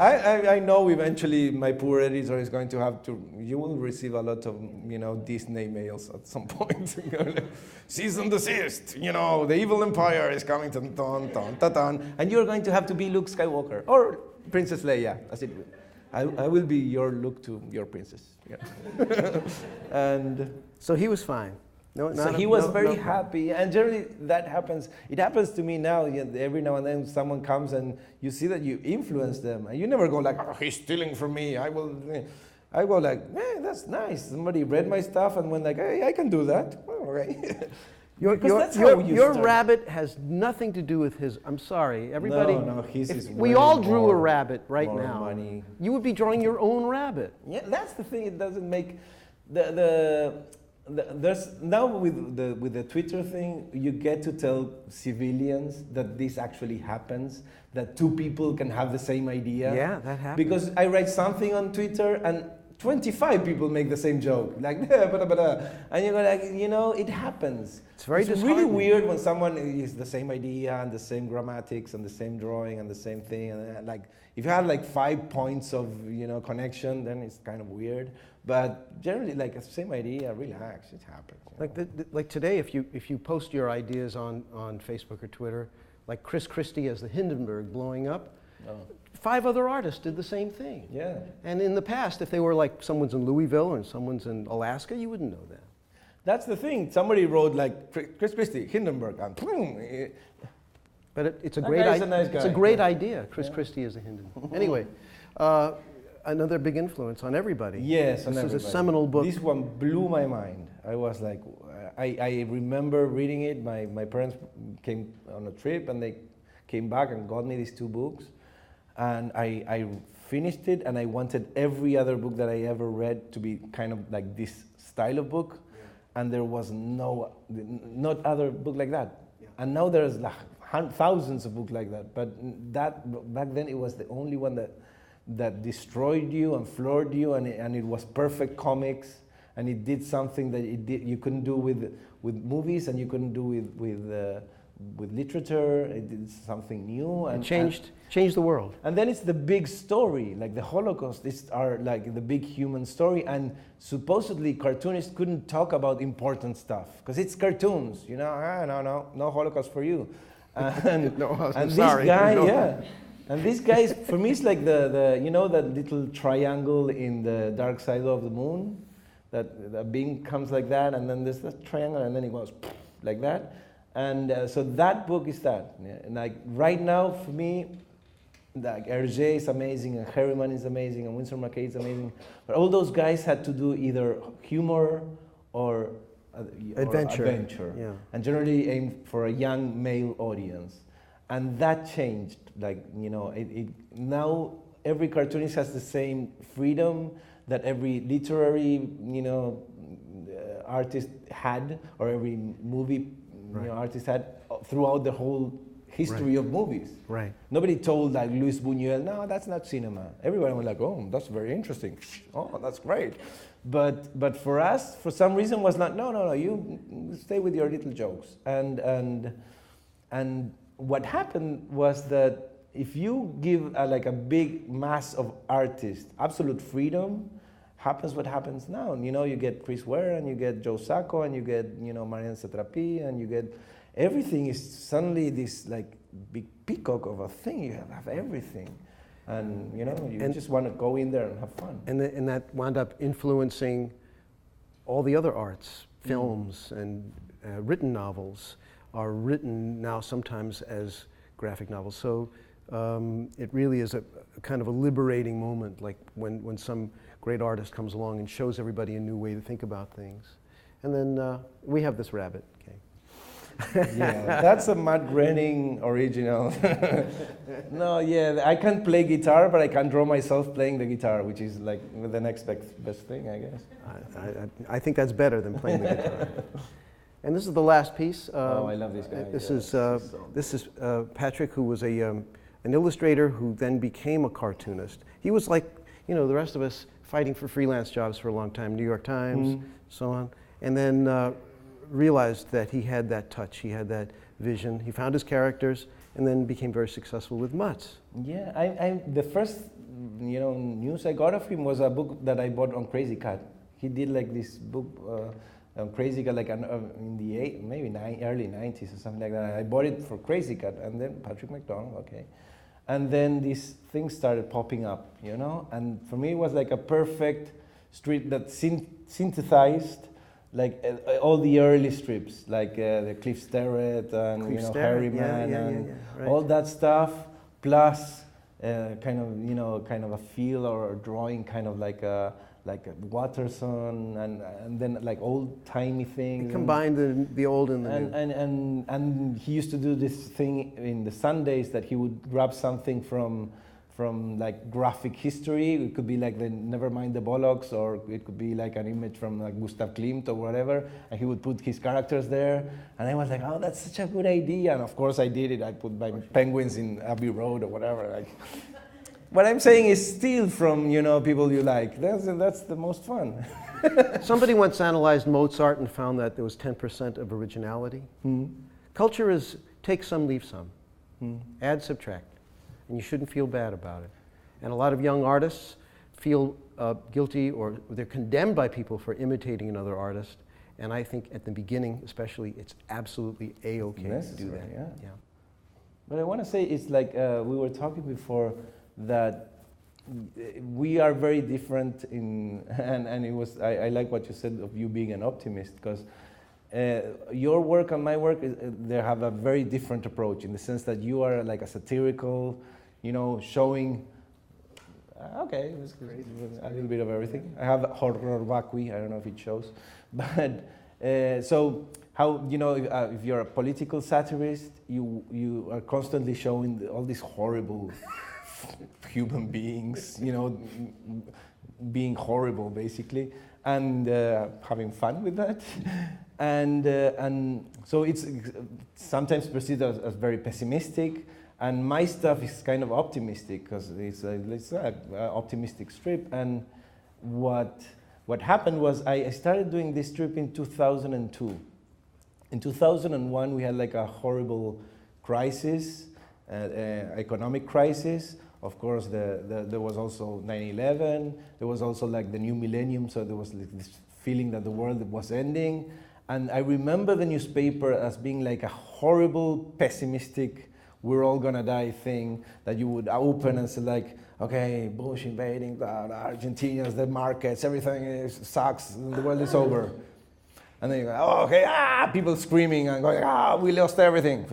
I know eventually my poor editor is going to have to, you will receive a lot of, you know, Disney mails at some point. Cease and desist, you know, the evil empire is coming, and you're going to have to be Luke Skywalker or Princess Leia, as it will. I will be your Luke to your princess. Yeah. And so he was fine. No, so he was very happy, and generally that happens. It happens to me now. Every now and then, someone comes and you see that you influence them, and you never go like, "Oh, he's stealing from me." I go like, "Man, that's nice." Somebody read my stuff and went like, "Hey, I can do that." Oh, okay. Your rabbit has nothing to do with his. I'm sorry, everybody. No, we all drew a rabbit right now. Money. You would be drawing your own rabbit. Yeah, that's the thing. It doesn't make there's now with the Twitter thing, you get to tell civilians that this actually happens, that two people can have the same idea. Yeah, that happens. Because I write something on Twitter and 25 people make the same joke, like, and you go like, you know, it happens. It's really weird when someone is the same idea and the same grammatics and the same drawing and the same thing, and like, if you have like 5 points of, you know, connection, then it's kind of weird. But generally, like, the same idea, relax, it happens. Like today, if you post your ideas on Facebook or Twitter, like Chris Christie as the Hindenburg blowing up, 5 other artists did the same thing. Yeah. And in the past, if they were like someone's in Louisville and someone's in Alaska, you wouldn't know that. That's the thing. Somebody wrote like Chris Christie, Hindenburg, and boom. But it's a great idea. Nice guy. It's a great idea. Chris Christie is a Hindenburg. Anyway, another big influence on everybody. Yes, this is a seminal book. This one blew my mind. I was like, I remember reading it. My parents came on a trip and they came back and got me these 2 books. And I finished it, and I wanted every other book that I ever read to be kind of like this style of book. Yeah. And there was not other book like that. Yeah. And now there's like thousands of books like that. But that back then it was the only one that destroyed you and floored you, and it was perfect comics, and it did something that you couldn't do with movies, and you couldn't do with literature. It did something new and changed the world. And then it's the big story, like the Holocaust are like the big human story, and supposedly cartoonists couldn't talk about important stuff because it's cartoons, you know. No Holocaust for you. And, this guy, and this guy is, for me, it's like the you know, that little triangle in the Dark Side of the Moon, that the beam comes like that, and then there's that triangle, and then it goes like that. And so that book is that. Yeah. And like right now, for me, like Hergé is amazing, and Harriman is amazing, and Winsor McKay is amazing. But all those guys had to do either humor or adventure. Yeah. And generally aimed for a young male audience. And that changed. Like, you know, now every cartoonist has the same freedom that every literary, you know, artist had, or every movie artist had throughout the whole history of movies. Right. Nobody told like Luis Buñuel, no, that's not cinema. Everybody was like, oh, that's very interesting. Oh, that's great. But for us, for some reason, was not. No. You stay with your little jokes. And what happened was that if you give like a big mass of artists absolute freedom, happens what happens now. You know, you get Chris Ware, and you get Joe Sacco, and you get, you know, Marianne Satrapi, and you get everything is suddenly this like big peacock of a thing. You have everything, and you know, you just want to go in there and have fun. And that wound up influencing all the other arts, films, and written novels are written now sometimes as graphic novels. So it really is a kind of a liberating moment, like when some great artist comes along and shows everybody a new way to think about things. And then we have this rabbit. Okay. Yeah, that's a Matt Groening original. No, yeah, I can't play guitar, but I can draw myself playing the guitar, which is like the next best thing, I guess. I think that's better than playing the guitar. And this is the last piece. Oh, I love this guy. This is Patrick, who was an illustrator who then became a cartoonist. He was like, you know, the rest of us, fighting for freelance jobs for a long time, New York Times, so on. And then realized that he had that touch, he had that vision. He found his characters and then became very successful with mutts. Yeah, the first news I got of him was a book that I bought on Crazy Cat. He did like this book on Crazy Cat, like in the early 90s or something like that. I bought it for Crazy Cat, and then Patrick McDonald, okay. And then these things started popping up, and for me it was like a perfect strip that synthesized like all the early strips, like the Cliff Sterrett and Harry Man right. All that stuff, plus kind of a feel or a drawing, kind of like a Watterson, and then like old-timey things. He combined the old and the new. And he used to do this thing in the Sundays that he would grab something from like graphic history. It could be like the Nevermind the Bollocks, or it could be like an image from like Gustav Klimt or whatever, and he would put his characters there. And I was like, oh, that's such a good idea. And of course I did it. I put my penguins in Abbey Road or whatever. Like, what I'm saying is steal from people you like. That's the most fun. Somebody once analyzed Mozart and found that there was 10% of originality. Culture is take some, leave some. Add, subtract. And you shouldn't feel bad about it. And a lot of young artists feel guilty, or they're condemned by people for imitating another artist. And I think at the beginning, especially, it's absolutely A-okay to do that. Yeah. But I want to say, it's like we were talking before, that we are very different and it was, I like what you said of you being an optimist, because your work and my work, they have a very different approach, in the sense that you are like a satirical, showing, okay, a little bit of everything. I have horror vacui, I don't know if it shows, but so how, if you're a political satirist, you are constantly showing all these horrible human beings, being horrible basically, and having fun with that. And so it's sometimes perceived as very pessimistic, and my stuff is kind of optimistic, because it's an optimistic strip. And what happened was I started doing this strip in 2002. In 2001 we had like a horrible crisis, economic crisis. Of course, there was also 9/11. There was also like the new millennium, so there was like this feeling that the world was ending. And I remember the newspaper as being like a horrible, pessimistic, we're all gonna die thing that you would open and say like, okay, Bush invading, the Argentinians, the markets, everything sucks, the world is over. And then you go, oh, okay, people screaming and going, we lost everything.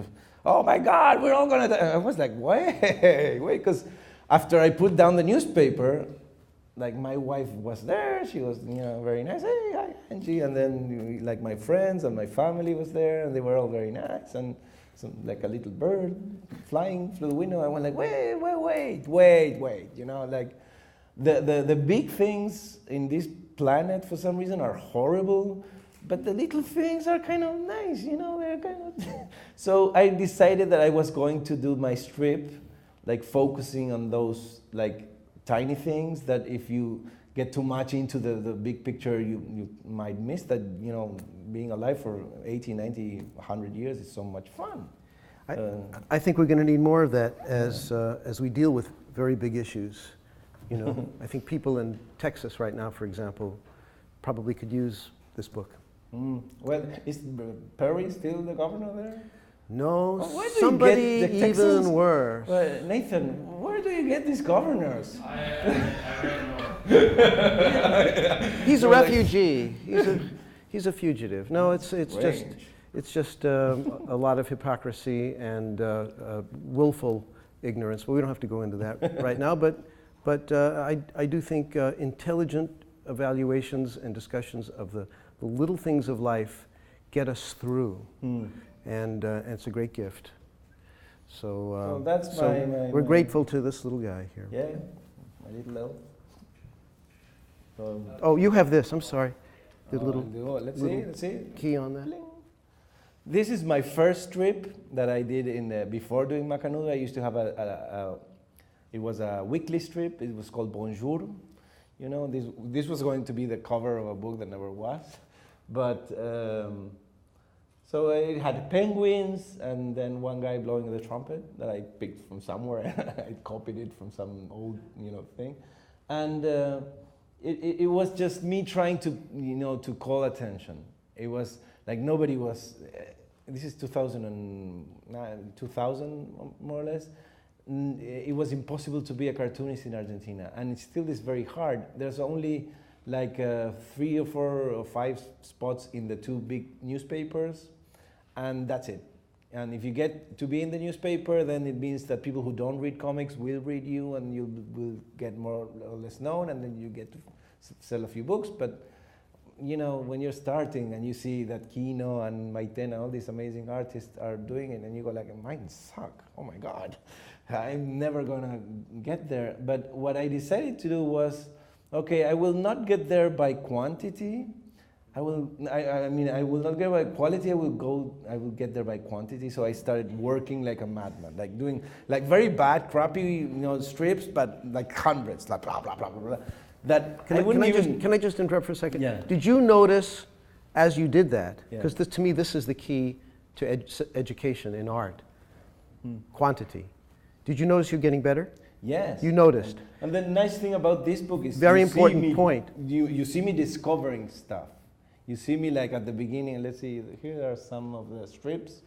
Oh my God, we're all gonna die. I was like, wait, because after I put down the newspaper, like my wife was there, she was very nice, hey, hi, Angie, and then like my friends and my family was there, and they were all very nice, and like a little bird flying through the window. I went like, wait, like the big things in this planet for some reason are horrible, but the little things are kind of nice, they're kind of. So I decided that I was going to do my strip, like focusing on those like tiny things that if you get too much into the big picture, you might miss that, being alive for 80, 90, 100 years is so much fun. I think we're going to need more of that as we deal with very big issues. I think people in Texas right now, for example, probably could use this book. Well, is Perry still the governor there? No, well, somebody even worse. Nathan, where do you get these governors? He's a refugee. He's a fugitive. No, it's just a lot of hypocrisy and willful ignorance. But we don't have to go into that right now. But I do think intelligent evaluations and discussions of the little things of life get us through. And it's a great gift. So, we're grateful to this little guy here. Yeah, my little elf. Oh, you have this. I'm sorry. The let's see. Key on that. Bling. This is my first strip that I did before doing MACANUDO. I used to have it was a weekly strip. It was called Bonjour. This was going to be the cover of a book that never was. But So it had penguins, and then one guy blowing the trumpet that I picked from somewhere. I copied it from some old, thing, and it was just me trying to, to call attention. It was like nobody was. This is 2000 more or less. It was impossible to be a cartoonist in Argentina, and it still is very hard. There's only like 3 or 4 or 5 spots in the 2 big newspapers, and that's it. And if you get to be in the newspaper, then it means that people who don't read comics will read you, and you will get more or less known, and then you get to sell a few books. But when you're starting and you see that Kino and Maitena, all these amazing artists are doing it, and you go like, mine suck, oh my God, I'm never gonna get there. But what I decided to do was, okay, I will not get there by quantity. I will not get by quality, I will get there by quantity. So I started working like a madman, like doing like very bad, crappy, strips, but like hundreds, like blah, blah, blah, blah, blah. That Can I just interrupt for a second? Yeah. Did you notice as you did that, Yeah. because to me this is the key to education in art, quantity. Did you notice you're getting better? Yes. You noticed. And the nice thing about this book is Very you see important me- point. You see me discovering stuff. You see me like at the beginning. Let's see. Here are some of the strips.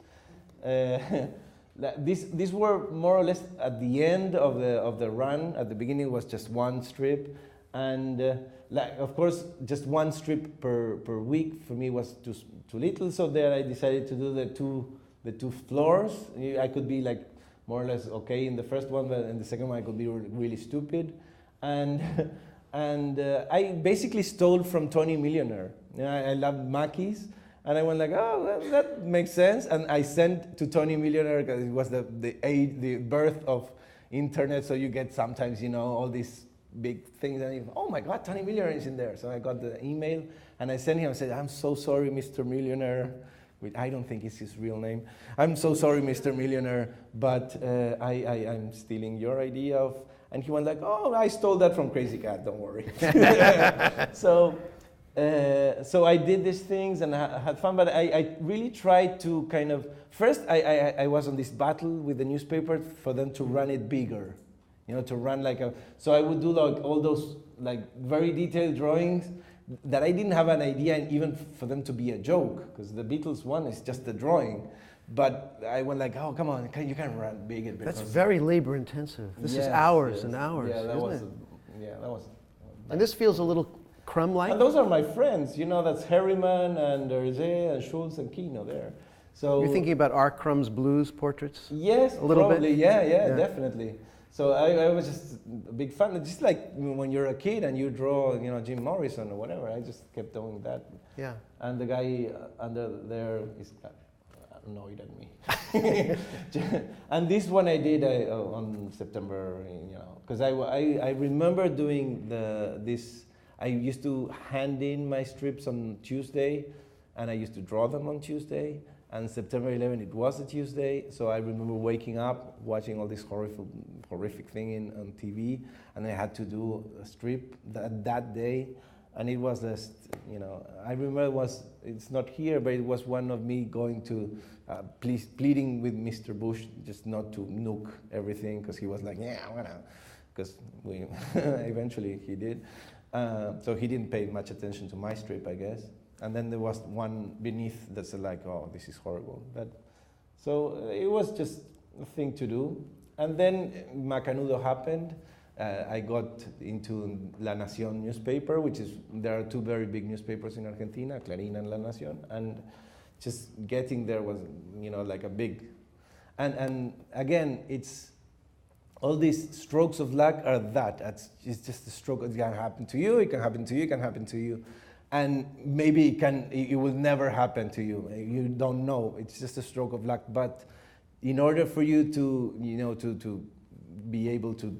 These were more or less at the end of the run. At the beginning was just one strip, and of course just one strip per week for me was too little. So there I decided to do the two floors. I could be like more or less okay in the first one, but in the second one I could be really stupid, and I basically stole from Tony Millionaire. I love Mackies, and I went like, oh, that makes sense, and I sent to Tony Millionaire because it was the birth of internet, so you get sometimes all these big things, and you go, oh my God, Tony Millionaire is in there. So I got the email, and I sent him. I said, I'm so sorry, Mr. Millionaire. I don't think it's his real name. I'm so sorry, Mr. Millionaire, but I'm stealing your idea of. And he went like, oh, I stole that from Crazy Cat, don't worry. So I did these things and I had fun, but I really tried to kind of, first I was on this battle with the newspaper for them to run it bigger, to run like so I would do like all those like very detailed drawings that I didn't have an idea, and even for them to be a joke, because the Beatles one is just a drawing. But I went like, oh, come on, you can run bigger. That's very labor intensive. This is hours and hours, yeah, that isn't was it? that was. And this feels a little crumb-like. And those are my friends, that's Harriman and Hergé and Schultz and Kino there. So You're thinking about R. Crumb's blues portraits? yes, a little probably, bit? yeah, definitely. So I was just a big fan. Just like when you're a kid and you draw, Jim Morrison or whatever. I just kept doing that. Yeah. And the guy under there is annoyed at me. And this one I did on September, because I remember doing this. I used to hand in my strips on Tuesday, and I used to draw them on Tuesday. And September 11, it was a Tuesday, so I remember waking up, watching all this horrific thing on TV, and I had to do a strip that day, and it was I remember it's not here, but it was one of me going to, pleading with Mr. Bush just not to nuke everything, because he was like, yeah, I'm gonna, because eventually he did. So he didn't pay much attention to my strip, I guess. And then there was one beneath that's like, oh, this is horrible. So it was just a thing to do. And then MACANUDO happened. I got into La Nacíon newspaper, there are 2 very big newspapers in Argentina, Clarín and La Nacíon. And just getting there was, like a big, and again, it's, all these strokes of luck are that. It's just a stroke. It can happen to you, it can happen to you, it can happen to you. And maybe it will never happen to you. You don't know. It's just a stroke of luck. But in order for you to, to be able to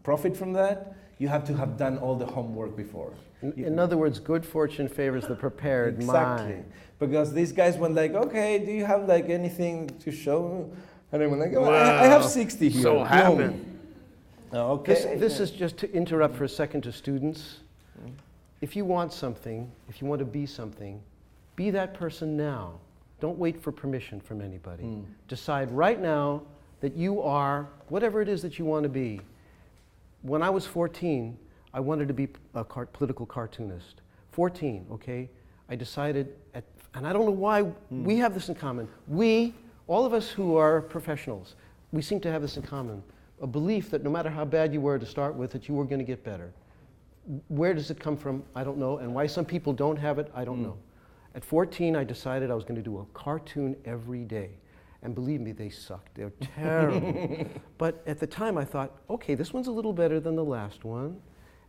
profit from that, you have to have done all the homework before. In other words, good fortune favors the prepared mind. Because these guys went like, okay, do you have like anything to show? And I went like, oh, I have 60 here. So happened. Okay. This is just to interrupt for a second to students. If you want something, if you want to be something, be that person now. Don't wait for permission from anybody. Decide right now that you are whatever it is that you want to be. When I was 14, I wanted to be a political cartoonist. 14, okay? I decided, and I don't know why, we have this in common. All of us who are professionals, we seem to have this in common. A belief that no matter how bad you were to start with, that you were going to get better. Where does it come from? I don't know. And why some people don't have it, I don't know. At 14, I decided I was going to do a cartoon every day. And believe me, they sucked. They're terrible. But at the time, I thought, okay, this one's a little better than the last one.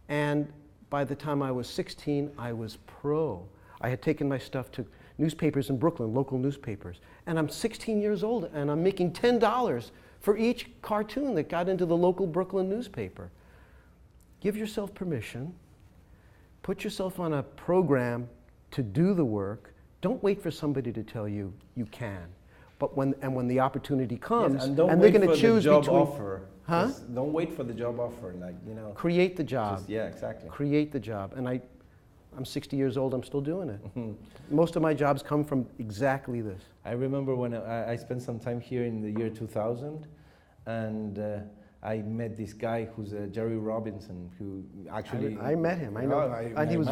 And by the time I was 16, I was pro. I had taken my stuff to newspapers in Brooklyn, local newspapers. And I'm 16 years old, and I'm making $10 for each cartoon that got into the local Brooklyn newspaper. Give yourself permission. Put yourself on a program to do the work. Don't wait for somebody to tell you you can. But when the opportunity comes, yes, and they're going to choose job between, offer. Huh? Just don't wait for the job offer, like, you know. Create the job. Just, yeah, exactly. Create the job. And I'm 60 years old, I'm still doing it. Most of my jobs come from exactly this. I remember when I spent some time here in the year 2000, and I met this guy who's Jerry Robinson, who actually... I met him, I know. And he was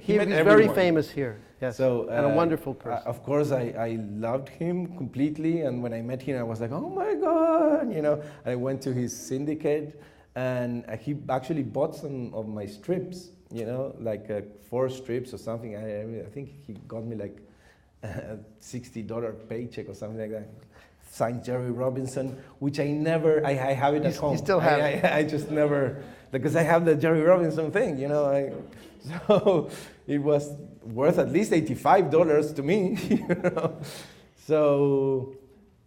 he very famous here. Yes, so, and a wonderful person. Of course, I loved him completely, and when I met him, I was like, oh my God, you know. I went to his syndicate, and he actually bought some of my strips, you know, like 4 strips or something. I think he got me like a $60 paycheck or something like that. Signed Jerry Robinson, which I never, I have it at home. You still have it? I just never, because I have the Jerry Robinson thing, you know. So it was worth at least $85 to me, you know. So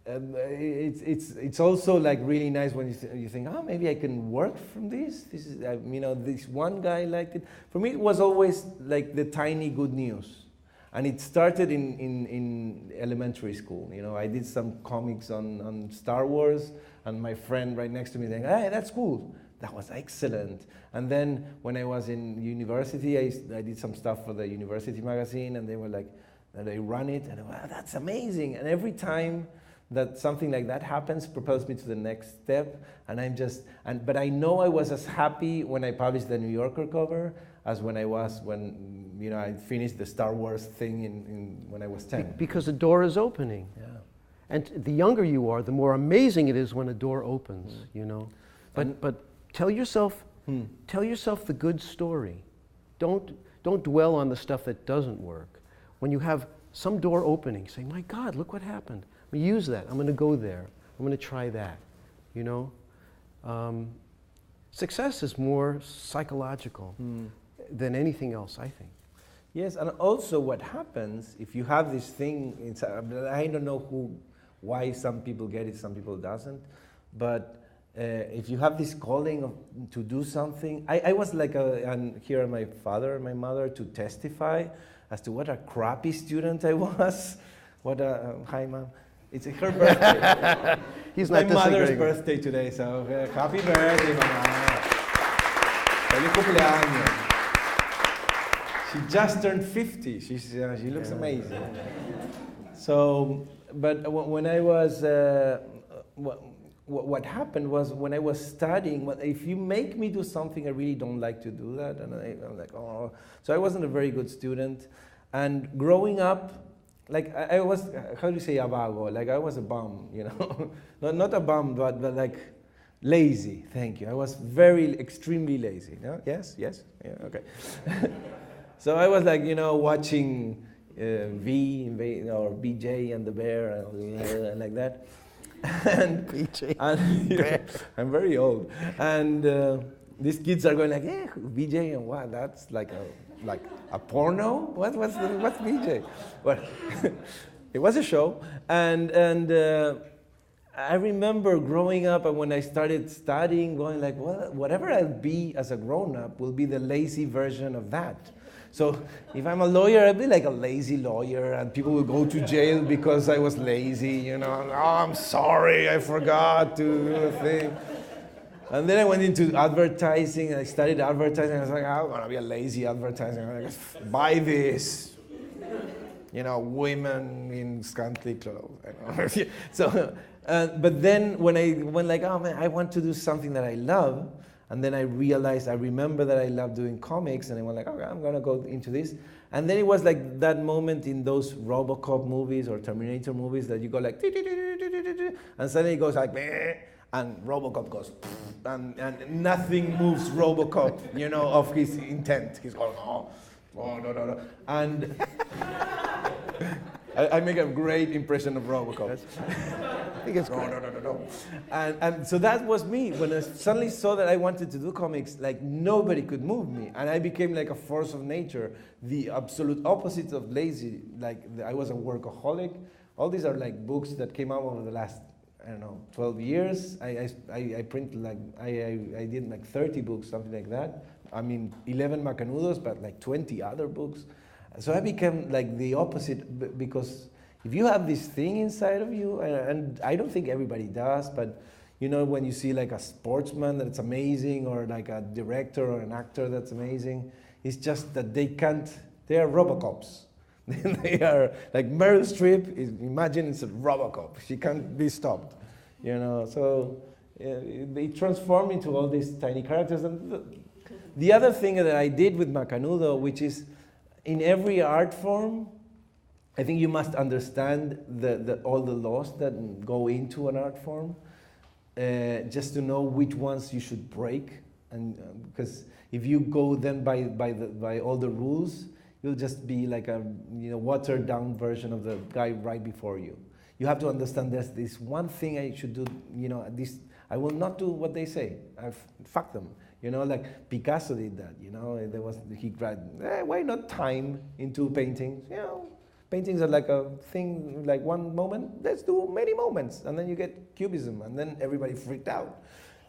it's also like really nice when you think, oh, maybe I can work from this. This is, you know, this one guy liked it. For me, it was always like the tiny good news. And it started in elementary school. You know, I did some comics on Star Wars, and my friend right next to me saying, hey, that's cool. That was excellent. And then when I was in university, I did some stuff for the university magazine, and they were like, they run it, and I went, wow, that's amazing. And every time that something like that happens, propels me to the next step. And I'm just, but I know I was as happy when I published the New Yorker cover as when I was you know, I finished the Star Wars thing when I was 10. Because the door is opening. Yeah. And the younger you are, the more amazing it is when a door opens, you know. But tell yourself the good story. Don't dwell on the stuff that doesn't work. When you have some door opening, say, my God, look what happened. I'm gonna use that. I'm gonna go there. I'm gonna try that, you know. Success is more psychological than anything else, I think. Yes, and also what happens if you have this thing inside, I don't know why some people get it, some people doesn't, but if you have this calling to do something, I was like, and here are my father and my mother to testify as to what a crappy student I was. Hi mom, it's her birthday. He's my not mother's birthday today, so happy birthday, mama. Feliz cumpleaños. She just turned 50. She looks amazing. So, but when I was, what happened was when I was studying, if you make me do something, I really don't like to do that. And I'm like, oh. So I wasn't a very good student. And growing up, like I was, how do you say, a vago? Like I was a bum, you know? not a bum, but like lazy. Thank you. I was extremely lazy. No? Yes? Yeah, okay. So I was like, you know, watching or BJ and the Bear and like that. And BJ. And I'm very old. And these kids are going like, yeah, BJ and what? That's like a porno? What's BJ? Well, it was a show. And I remember growing up and when I started studying, going like, well, whatever I'll be as a grown-up will be the lazy version of that. So if I'm a lawyer, I'll be like a lazy lawyer, and people will go to jail because I was lazy, you know. Oh, I'm sorry, I forgot to do a thing. And then I went into advertising, and I studied advertising. I was like, I'm gonna be a lazy advertiser. I'm like, buy this. you know, women in scantily clothes. So, but then when I went like, oh man, I want to do something that I love, and then I realized, I remember that I love doing comics, and I went like, okay, I'm gonna go into this. And then it was like that moment in those RoboCop movies or Terminator movies that you go like, and suddenly it goes like, meh, and RoboCop goes, and nothing moves RoboCop, you know, of his intent. He's going, oh, no. And I make a great impression of RoboCop. I think it's no. And so that was me. When I suddenly saw that I wanted to do comics, like nobody could move me. And I became like a force of nature, the absolute opposite of lazy. Like I was a workaholic. All these are like books that came out over the last, I don't know, 12 years. I printed like, I did like 30 books, something like that. I mean, 11 MACANUDOs, but like 20 other books. So I became like the opposite, because if you have this thing inside of you, and I don't think everybody does, but you know, when you see like a sportsman that's amazing, or like a director or an actor that's amazing, it's just that they are RoboCops. They are like Meryl Streep, imagine it's a RoboCop. She can't be stopped, you know, so they transform into all these tiny characters. And the other thing that I did with MACANUDO, which is, in every art form, I think you must understand all the laws that go into an art form, just to know which ones you should break. And because if you go then by all the rules, you'll just be like a watered down version of the guy right before you. You have to understand there's this one thing I should do. This I will not do what they say. Fuck them. Like Picasso did that, he grabbed, why not time into paintings? Paintings are like a thing, like one moment, let's do many moments. And then you get cubism, and then everybody freaked out.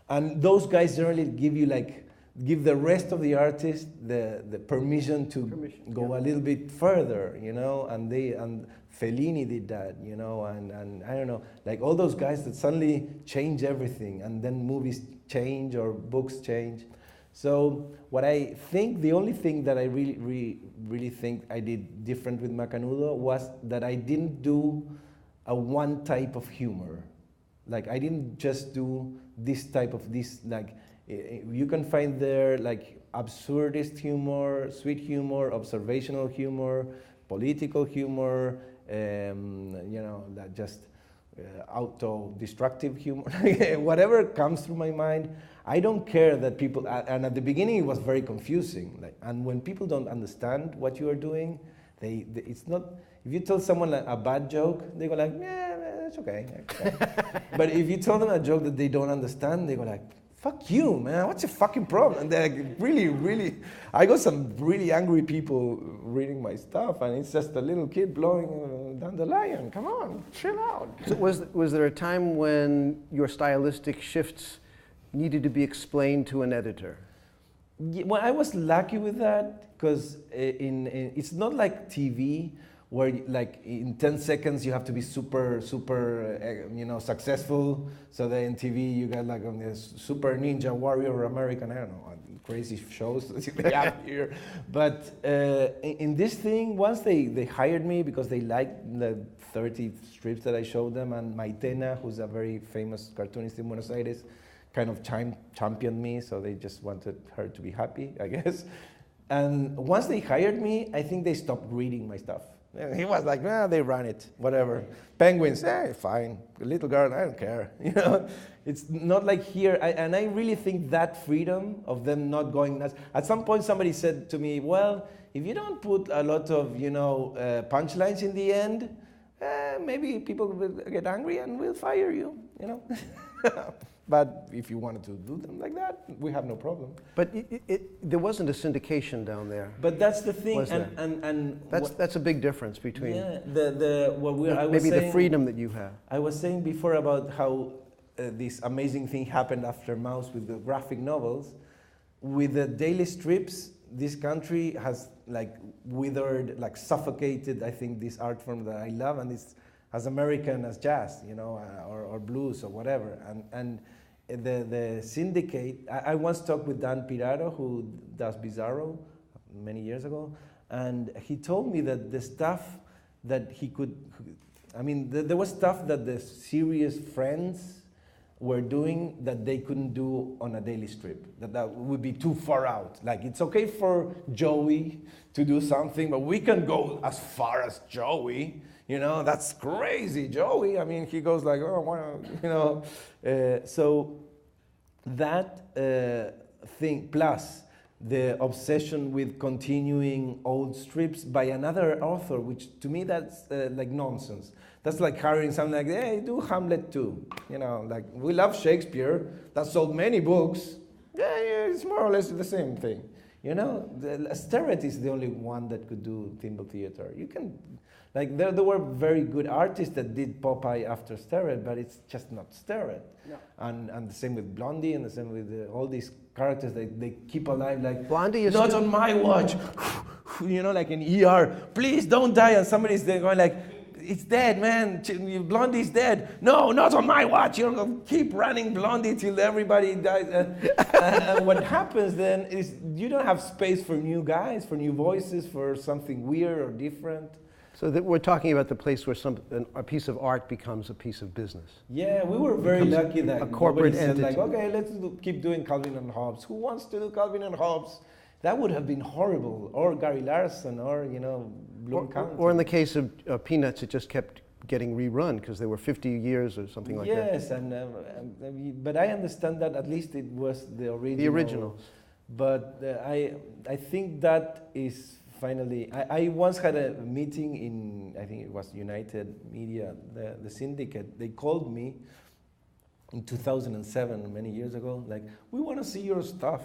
And those guys generally give the rest of the artist the permission to go a little bit further, and Fellini did that, and I don't know, like all those guys that suddenly change everything, and then movies change or books change. So what I think, the only thing that I really think I did different with MACANUDO was that I didn't do a one type of humor. Like I didn't just do this type of like, you can find there like absurdist humor, sweet humor, observational humor, political humor, that just auto-destructive humor, whatever comes through my mind. I don't care that people, and at the beginning it was very confusing. And when people don't understand what you are doing, it's not, if you tell someone a bad joke, they go like, yeah, it's okay. But if you tell them a joke that they don't understand, they go like, fuck you, man, what's your fucking problem? And they're like, really, I got some really angry people reading my stuff, and it's just a little kid blowing down the lion. Come on, chill out. So was there a time when your stylistic shifts needed to be explained to an editor? Yeah, well, I was lucky with that, because it's not like TV, where like in 10 seconds you have to be super successful. So that in TV you got like on this super ninja warrior American, I don't know, crazy shows that they have here. But in this thing, once they hired me because they liked the 30 strips that I showed them, and Maitena, who's a very famous cartoonist in Buenos Aires, kind of championed me, so they just wanted her to be happy, I guess. And once they hired me, I think they stopped reading my stuff. He was like, they run it, whatever. Penguins, fine. Little girl, I don't care. It's not like here. And I really think that freedom of them not going nuts. At some point, somebody said to me, well, if you don't put a lot of, punchlines in the end, maybe people will get angry and will fire you, But if you wanted to do them like that, we have no problem. But there wasn't a syndication down there. But that's the thing, and that's a big difference between. Yeah, maybe the freedom that you have. I was saying before about how this amazing thing happened after Mouse with the graphic novels. With the daily strips, this country has like withered, like suffocated, I think, this art form that I love, and it's as American as jazz, or blues or whatever. And the syndicate, I once talked with Dan Piraro, who does Bizarro many years ago, and he told me that the stuff that he could. I mean, there was stuff that the serious friends were doing that they couldn't do on a daily strip. That would be too far out. Like, it's okay for Joey to do something, but we can go as far as Joey. You know, that's crazy, Joey. I mean, he goes like, oh, wow, you know. So that thing, plus the obsession with continuing old strips by another author, which to me that's like nonsense. That's like carrying something like, hey, do Hamlet too. You know, like, we love Shakespeare, that sold many books. Yeah, it's more or less the same thing. You know, Sterret is the only one that could do thimble theater. You can, like, there were very good artists that did Popeye after Sterret, but it's just not Sterret. No. And the same with Blondie, and the same with all these characters that they keep alive, like, Blondie is not on my watch. You know, like in ER, please don't die, and somebody's there going like, it's dead, man. Blondie's dead. No, not on my watch. You're going to keep running Blondie till everybody dies. And what happens then is you don't have space for new guys, for new voices, for something weird or different. So that we're talking about the place where a piece of art becomes a piece of business. Yeah, we were very lucky that a corporate said, entity. like, okay, let's keep doing Calvin and Hobbes. Who wants to do Calvin and Hobbes? That would have been horrible. Or Gary Larson, or, you know, Bloom County. Or in the case of Peanuts, it just kept getting rerun because there were 50 years or something like that. Yes, but I understand that at least it was the original. The originals. But I think that is finally. I once had a meeting in, I think it was United Media, the syndicate. They called me in 2007, many years ago, like, we want to see your stuff.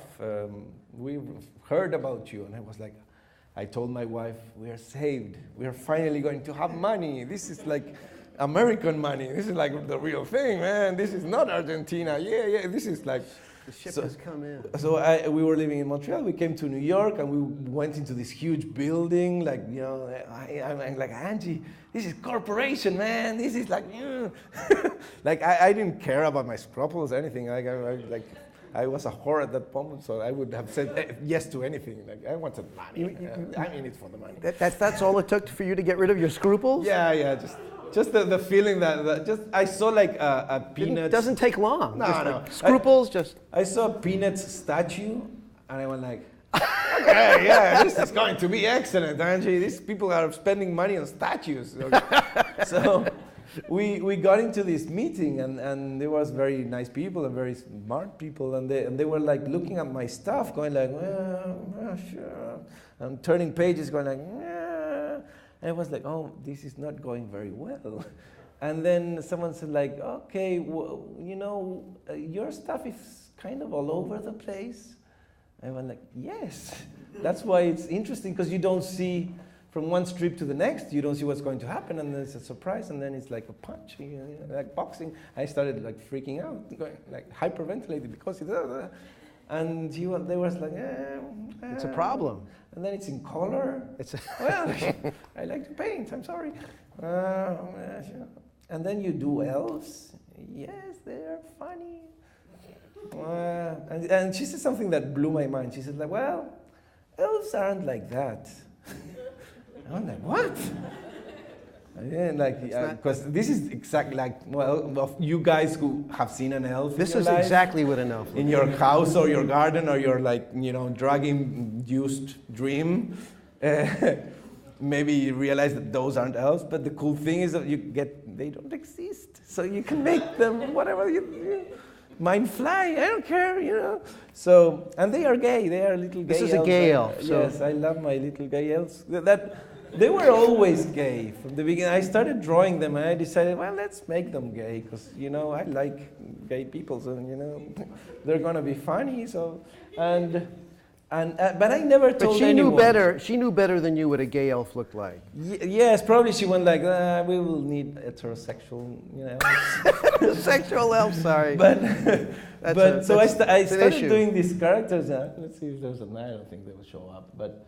We've heard about you. And I was like, I told my wife, we are saved. We are finally going to have money. This is like American money. This is like the real thing, man. This is not Argentina. Yeah, this is like... The ship has come in. So we were living in Montreal. We came to New York, and we went into this huge building. Like, you know, I'm like, Angie, this is corporation, man. This is like, like, I didn't care about my scruples or anything. I was a whore at that moment, so I would have said yes to anything. Like, I wanted money. I'm in it for the money. That's all it took for you to get rid of your scruples? Yeah, just the feeling that just I saw like a Peanuts. It doesn't take long. No, just no. like scruples, I saw a Peanuts statue, and I went like, okay, yeah, this is going to be excellent, Angie. These people are spending money on statues. So we got into this meeting, and there was very nice people and very smart people, and they were like looking at my stuff, going like, well, sure, and turning pages, going like, and I was like, oh, this is not going very well. And then someone said like, okay, well, you know, your stuff is kind of all over the place. I went like, yes. That's why it's interesting, because you don't see from one strip to the next, you don't see what's going to happen, and then it's a surprise, and then it's like a punch, you know, like boxing. I started like freaking out, going like hyperventilating because and they was like, it's a problem. And then it's in color. Well, I like to paint. I'm sorry. And then you do elves. Yes, they're funny. And she said something that blew my mind. She said like, well, elves aren't like that. I'm like, what? And like, because this is exactly like, well, of you guys who have seen an elf. This is exactly what an elf looks in your house or your garden or your, like, you know, drug-induced dream. Maybe you realize that those aren't elves, but the cool thing is that they don't exist. So you can make them whatever you mind fly, I don't care, you know. So, and they are gay, they are little gay elves. This is a gay elf. Yes, I love my little gay elves. They were always gay from the beginning. I started drawing them, and I decided, well, let's make them gay, because, you know, I like gay people, so, you know, they're going to be funny, so, but I never told anyone. But she knew better than you what a gay elf looked like. Yes, probably she went like, we will need heterosexual, you know. Sexual elf, sorry. So I started doing these characters. Let's see if there's I don't think they will show up, but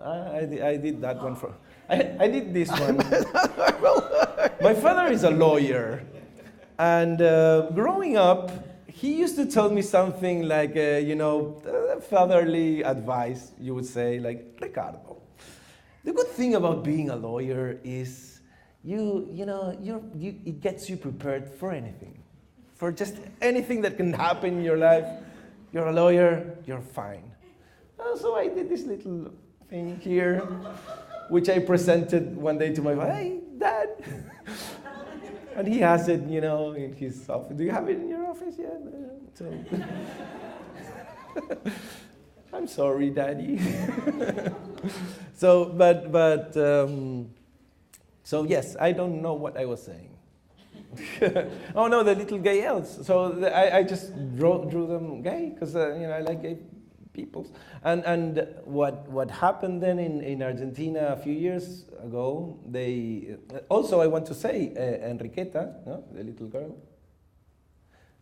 I did that one for. I did this one. My father is a lawyer, and growing up, he used to tell me something like, you know, fatherly advice. You would say like, Ricardo, The good thing about being a lawyer is it gets you prepared for anything. For just anything that can happen in your life. You're a lawyer, you're fine. So I did this little thing here, which I presented one day to my father. Hey, Dad. And he has it, in his office. Do you have it in your office yet? So I'm sorry, Daddy. So yes, I don't know what I was saying. Oh no, the little gay elves. So I just drew them gay because I like gay people. And what happened then in Argentina a few years ago? They also, I want to say, Enriqueta, the little girl,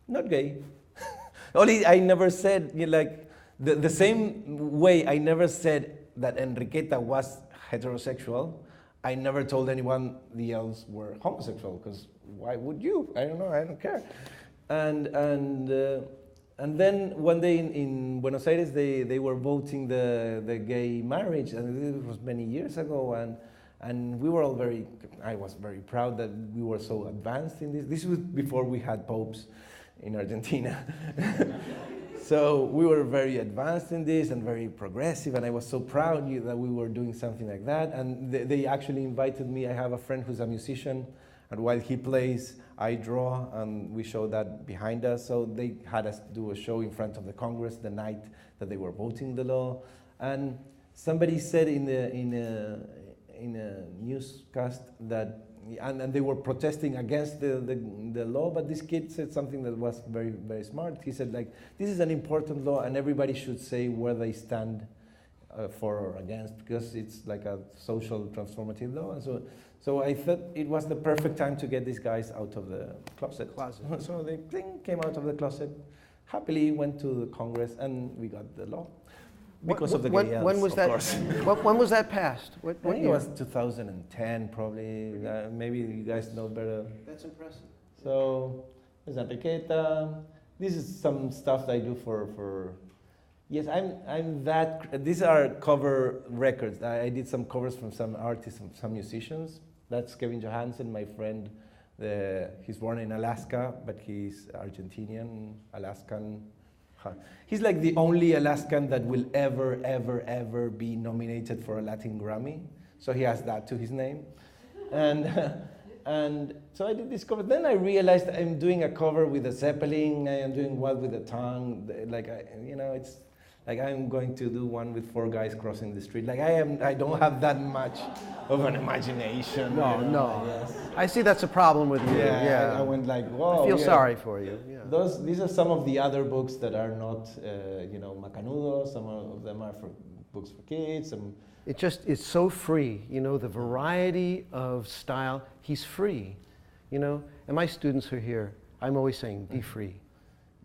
not gay. Only I never said the same way I never said that Enriqueta was heterosexual. I never told anyone the elves were homosexual, because why would you? I don't know, I don't care. And then one day in Buenos Aires, they were voting the gay marriage, and it was many years ago, and we were all I was very proud that we were so advanced in this. This was before we had popes in Argentina. So we were very advanced in this and very progressive, and I was so proud that we were doing something like that. And they actually invited me. I have a friend who's a musician, and while he plays, I draw, and we show that behind us. So they had us do a show in front of the Congress the night that they were voting the law. And somebody said in a newscast that, and they were protesting against the law, but this kid said something that was very, very smart. He said, this is an important law, and everybody should say where they stand for or against, because it's like a social transformative law. And so I thought it was the perfect time to get these guys out of the closet. So they came out of the closet, happily went to the Congress, and we got the law. Because of the gay elves, when was that? When was that passed? I think it was 2010, probably. Maybe you guys know better. That's impressive. So there's Enriqueta. This is some stuff that I do for. Yes, I'm that. These are cover records. I did some covers from some artists and some musicians. That's Kevin Johansen, my friend. He's born in Alaska, but he's Argentinian, Alaskan. He's like the only Alaskan that will ever be nominated for a Latin Grammy. So he has that to his name. And so I did this cover. Then I realized I'm doing a cover with a Zeppelin. I am doing Wild with the Tongue. It's like I'm going to do one with 4 guys crossing the street. I don't have that much of an imagination. No. Yes. I see that's a problem with you. Yeah. I went whoa. I feel sorry for you. Yeah. These are some of the other books that are not, MACANUDO. Some of them are for books for kids. It's so free, the variety of style. He's free, and my students are here. I'm always saying, be free.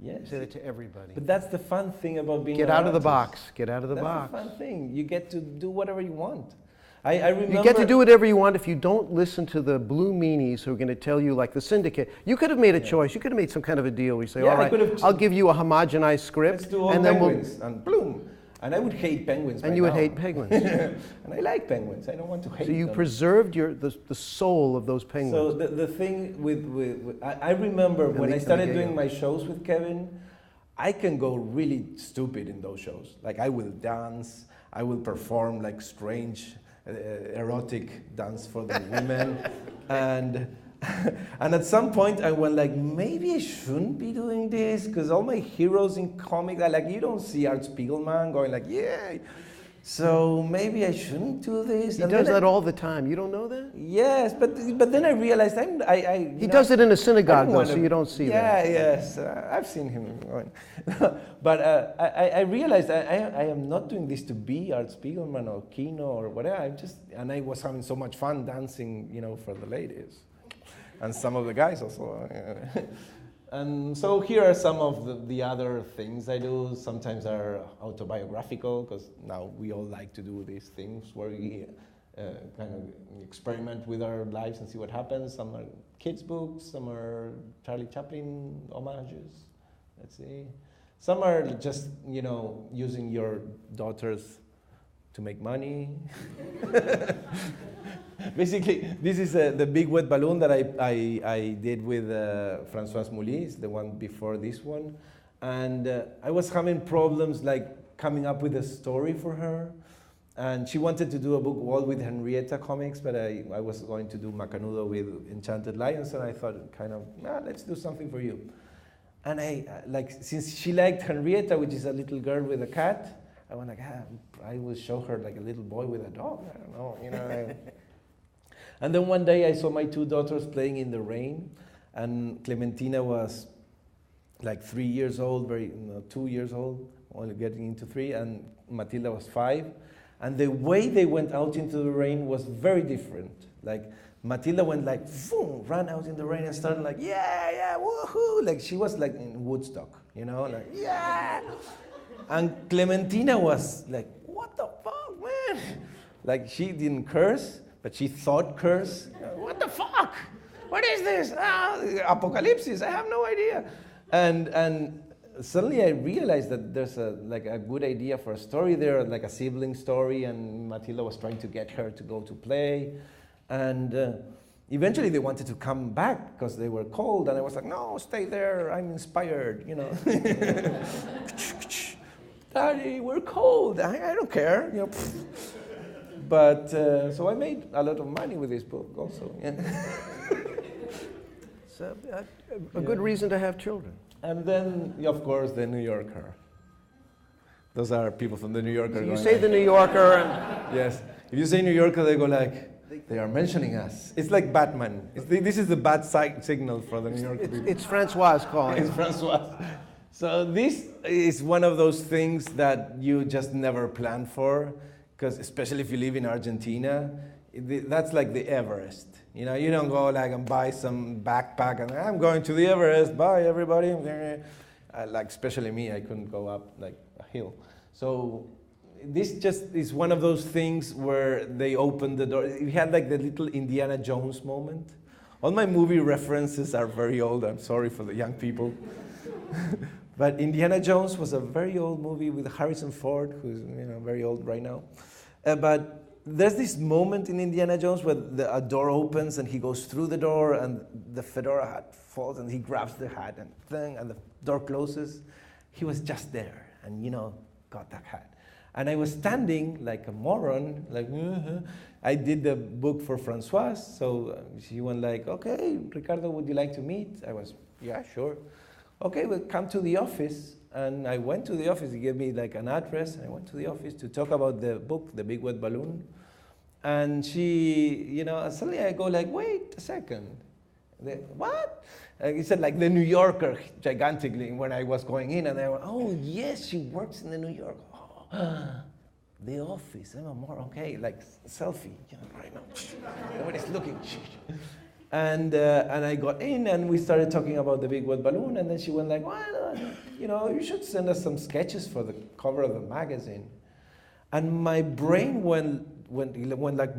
Yes. Say that to everybody. But that's the fun thing about being Get an out of the artist. box. Get out of the box. That's the fun thing. You get to do whatever you want. I remember. You get to do whatever you want if you don't listen to the blue meanies who are going to tell you, like the syndicate. You could have made a choice. You could have made some kind of a deal where you say, all right, I'll give you a homogenized script. Let's do all and then penguins. And bloom. And I would hate penguins. And you would hate penguins. And I like penguins. I don't want to hate them. So you preserved the soul of those penguins. So the thing I remember when I started doing my shows with Kevin, I can go really stupid in those shows. I will dance, I will perform strange, erotic dance for the women. And at some point I went maybe I shouldn't be doing this, because all my heroes in comics are you don't see Art Spiegelman going yeah. So maybe I shouldn't do this. He does that all the time. You don't know that? Yes, but then I realized he does it in a synagogue though, so you don't see that. Yes, I've seen him going. But I realized I am not doing this to be Art Spiegelman or Kino or whatever. I was having so much fun dancing, for the ladies, and some of the guys also. And so here are some of the other things I do. Sometimes are autobiographical, because now we all like to do these things where we kind of experiment with our lives and see what happens. Some are kids' books, some are Charlie Chaplin homages. Let's see. Some are just, using your daughter's to make money. Basically, this is the big wet balloon that I did with Françoise Moulis, the one before this one. And I was having problems like coming up with a story for her. And she wanted to do a book all with Henrietta comics, but I was going to do MACANUDO with Enchanted Lions, and I thought kind of, let's do something for you. And since she liked Henrietta, which is a little girl with a cat, I went like, I will show her like a little boy with a dog. I don't know, you know. And then one day I saw my two daughters playing in the rain, and Clementina was like 3 years old, 2 years old, only getting into 3, and Matilda was 5. And the way they went out into the rain was very different. Like Matilda went like, boom, ran out in the rain and started like, yeah, woohoo. Like she was like in Woodstock, you know, like, yeah. And Clementina was like, what the fuck, man? Like she didn't curse, but she thought curse. What the fuck? What is this? Apocalypse, I have no idea. And suddenly I realized that there's a good idea for a story there, like a sibling story, and Matilda was trying to get her to go to play. And eventually they wanted to come back because they were cold, and I was like, no, stay there, I'm inspired, you know. Daddy, we're cold, I don't care, you know. But, so I made a lot of money with this book also. Yeah. So, a good reason to have children. And then, of course, the New Yorker. Those are people from the New Yorker. So you say the New Yorker. And yes. If you say New Yorker, they go like, they are mentioning us. It's like Batman. This is the bad signal for the New Yorker people. It's Francois calling. It's Francois. So this is one of those things that you just never plan for, because especially if you live in Argentina, that's like the Everest. You know, you don't go like and buy some backpack and I'm going to the Everest, bye everybody. Like especially me, I couldn't go up like a hill. So this just is one of those things where they opened the door. We had like the little Indiana Jones moment. All my movie references are very old. I'm sorry for the young people. But Indiana Jones was a very old movie with Harrison Ford, who's very old right now. But there's this moment in Indiana Jones where a door opens and he goes through the door and the fedora hat falls and he grabs the hat and the door closes. He was just there and, got that hat. And I was standing like a moron, like, I did the book for Françoise, so she went like, okay, Ricardo, would you like to meet? I was, yeah, sure. Okay, well, come to the office. And I went to the office, he gave me like an address, and I went to the office to talk about the book, The Big Wet Balloon. And she, suddenly I go like, wait a second. What? And he said like the New Yorker, gigantically, when I was going in, and I went, oh yes, she works in the New Yorker. Oh, the office, Emma Moore, okay, like selfie, right now. Everybody's looking. And I got in and we started talking about The Big Wet Balloon, and then she went like, well, you should send us some sketches for the cover of the magazine. And my brain went like,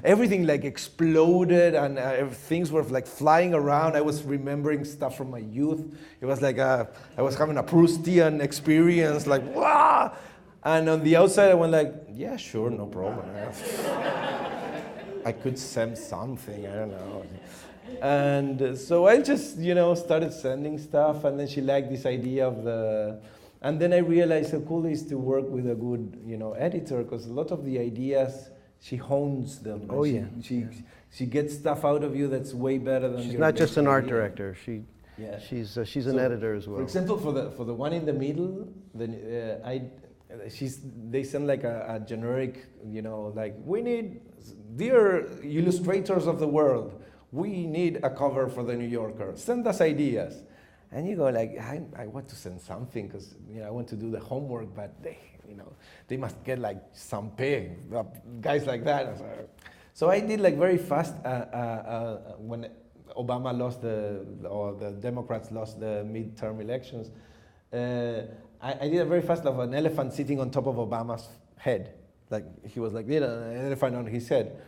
everything like exploded and things were like flying around. I was remembering stuff from my youth. It was like I was having a Proustian experience, like, wow! And on the outside I went like, yeah, sure, no problem. I could send something, I don't know. And so I just, started sending stuff, and then she liked this idea of and then I realized how cool it is to work with a good, editor, because a lot of the ideas, she hones them. Oh, yeah. She gets stuff out of you that's way better than she's not just an art director. She's an editor as well. For example, for the one in the middle, they send like a generic, like, we need, dear illustrators of the world, we need a cover for the New Yorker. Send us ideas. And you go like, I want to send something because I want to do the homework, but they must get like some pay, guys like that. So I did like very fast when Obama lost or the Democrats lost the midterm elections. I did a very fast of an elephant sitting on top of Obama's head. Like he was like, an elephant on his head.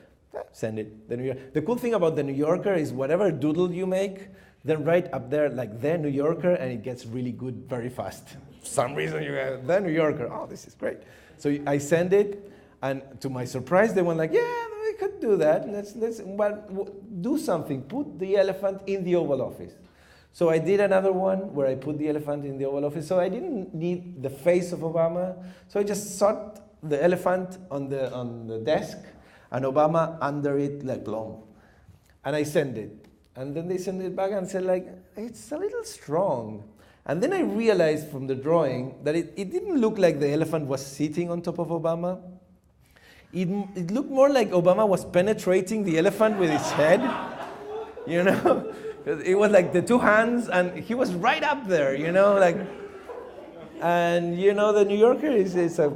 Send it. The cool thing about the New Yorker is whatever doodle you make, then right up there, like the New Yorker, and it gets really good very fast. some reason you have the New Yorker. Oh, this is great. So I send it, and to my surprise, they went like, yeah, we could do that. Let's do something. Put the elephant in the Oval Office. So I did another one where I put the elephant in the Oval Office. So I didn't need the face of Obama. So I just shot the elephant on the desk, and Obama under it like long. And I sent it. And then they sent it back and said like, it's a little strong. And then I realized from the drawing that it didn't look like the elephant was sitting on top of Obama. It looked more like Obama was penetrating the elephant with his head, you know? It was like the two hands, and he was right up there, you know, like. And you know, the New Yorker is a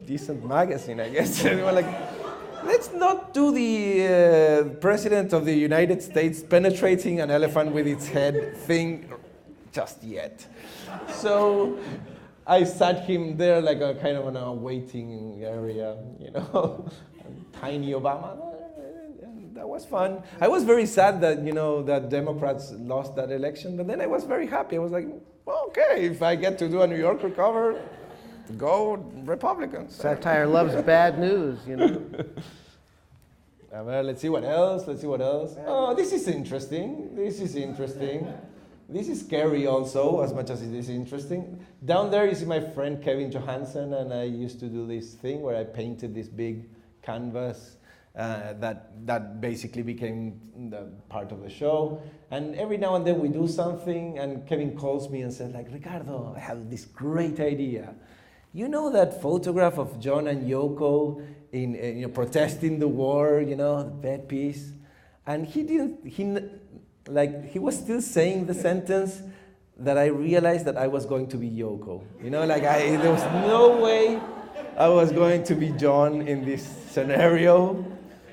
decent magazine, I guess. They were like, let's not do the president of the United States penetrating an elephant with its head thing just yet. So I sat him there like a kind of a waiting area, you know, tiny Obama. That was fun. I was very sad that, that Democrats lost that election, but then I was very happy. I was like, well, okay, if I get to do a New Yorker cover, go Republicans. Satire loves bad news, you know. Well, let's see what else. Oh, this is interesting. This is scary also, as much as it is interesting. Down there you see my friend Kevin Johansen, and I used to do this thing where I painted this big canvas that basically became the part of the show. And every now and then we do something, and Kevin calls me and says, like, Ricardo, I have this great idea. You know that photograph of John and Yoko in protesting the war, the bed piece? And he was still saying the sentence that I realized that I was going to be Yoko. There was no way I was going to be John in this scenario.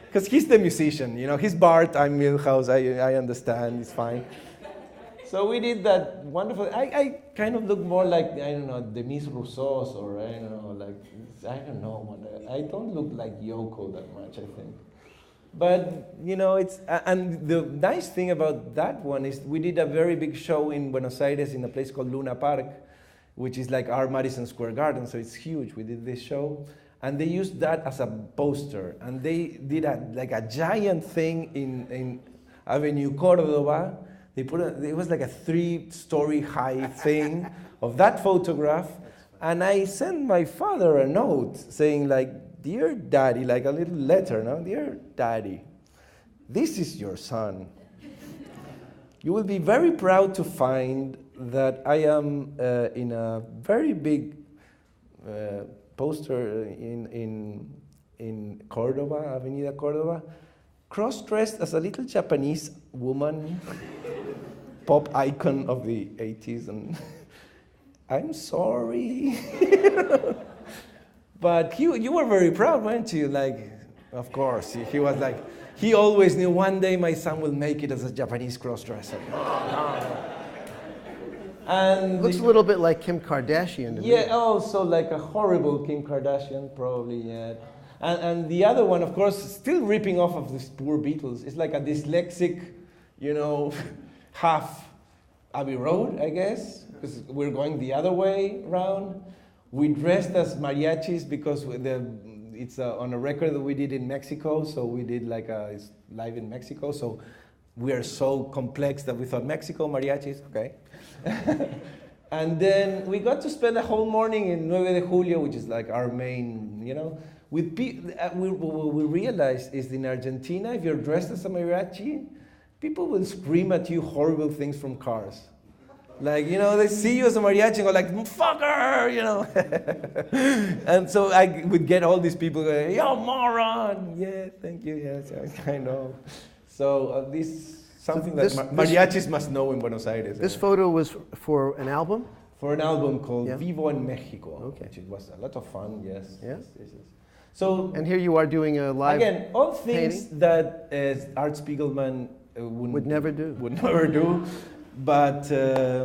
Because he's the musician, he's Bart, I'm Milhouse, I understand, it's fine. So we did that wonderful, I kind of look more like, I don't know, Demis Rousseau's, or I don't know, I don't look like Yoko that much, I think. But, and the nice thing about that one is we did a very big show in Buenos Aires in a place called Luna Park, which is like our Madison Square Garden, so it's huge. We did this show. And they used that as a poster. And they did a giant thing in Avenue Córdoba. It was like a 3-story high thing of that photograph. And I sent my father a note saying like, dear daddy, like a little letter, no? Dear daddy, this is your son. You will be very proud to find that I am in a very big poster in Cordoba, Avenida Cordoba, cross-dressed as a little Japanese woman, pop icon of the 80s, and I'm sorry. But you were very proud, weren't you? Like, of course, he was like, he always knew one day my son will make it as a Japanese cross-dresser. And looks a little bit like Kim Kardashian to me. Yeah, also like a horrible Kim Kardashian, probably, yeah. And the other one, of course, still ripping off of these poor Beatles. It's like a dyslexic, half Abbey Road, I guess, because we're going the other way around. We dressed as mariachis because it's on a record that we did in Mexico, so we did it's live in Mexico, so we are so complex that we thought Mexico, mariachis, okay. And then we got to spend a whole morning in 9 de Julio, which is like our main, with what we realized is in Argentina, if you're dressed as a mariachi, people will scream at you horrible things from cars. Like, they see you as a mariachi and go like, fucker, And so I would get all these people going, yo, moron. Yeah, thank you, yes, I know. So something that mariachis must know in Buenos Aires. This photo was for an album? For an album called Vivo en Mexico, okay. Which was a lot of fun, yes. Yeah? Yes. So, and here you are doing a live again, all things painting? that Art Spiegelman would never do. But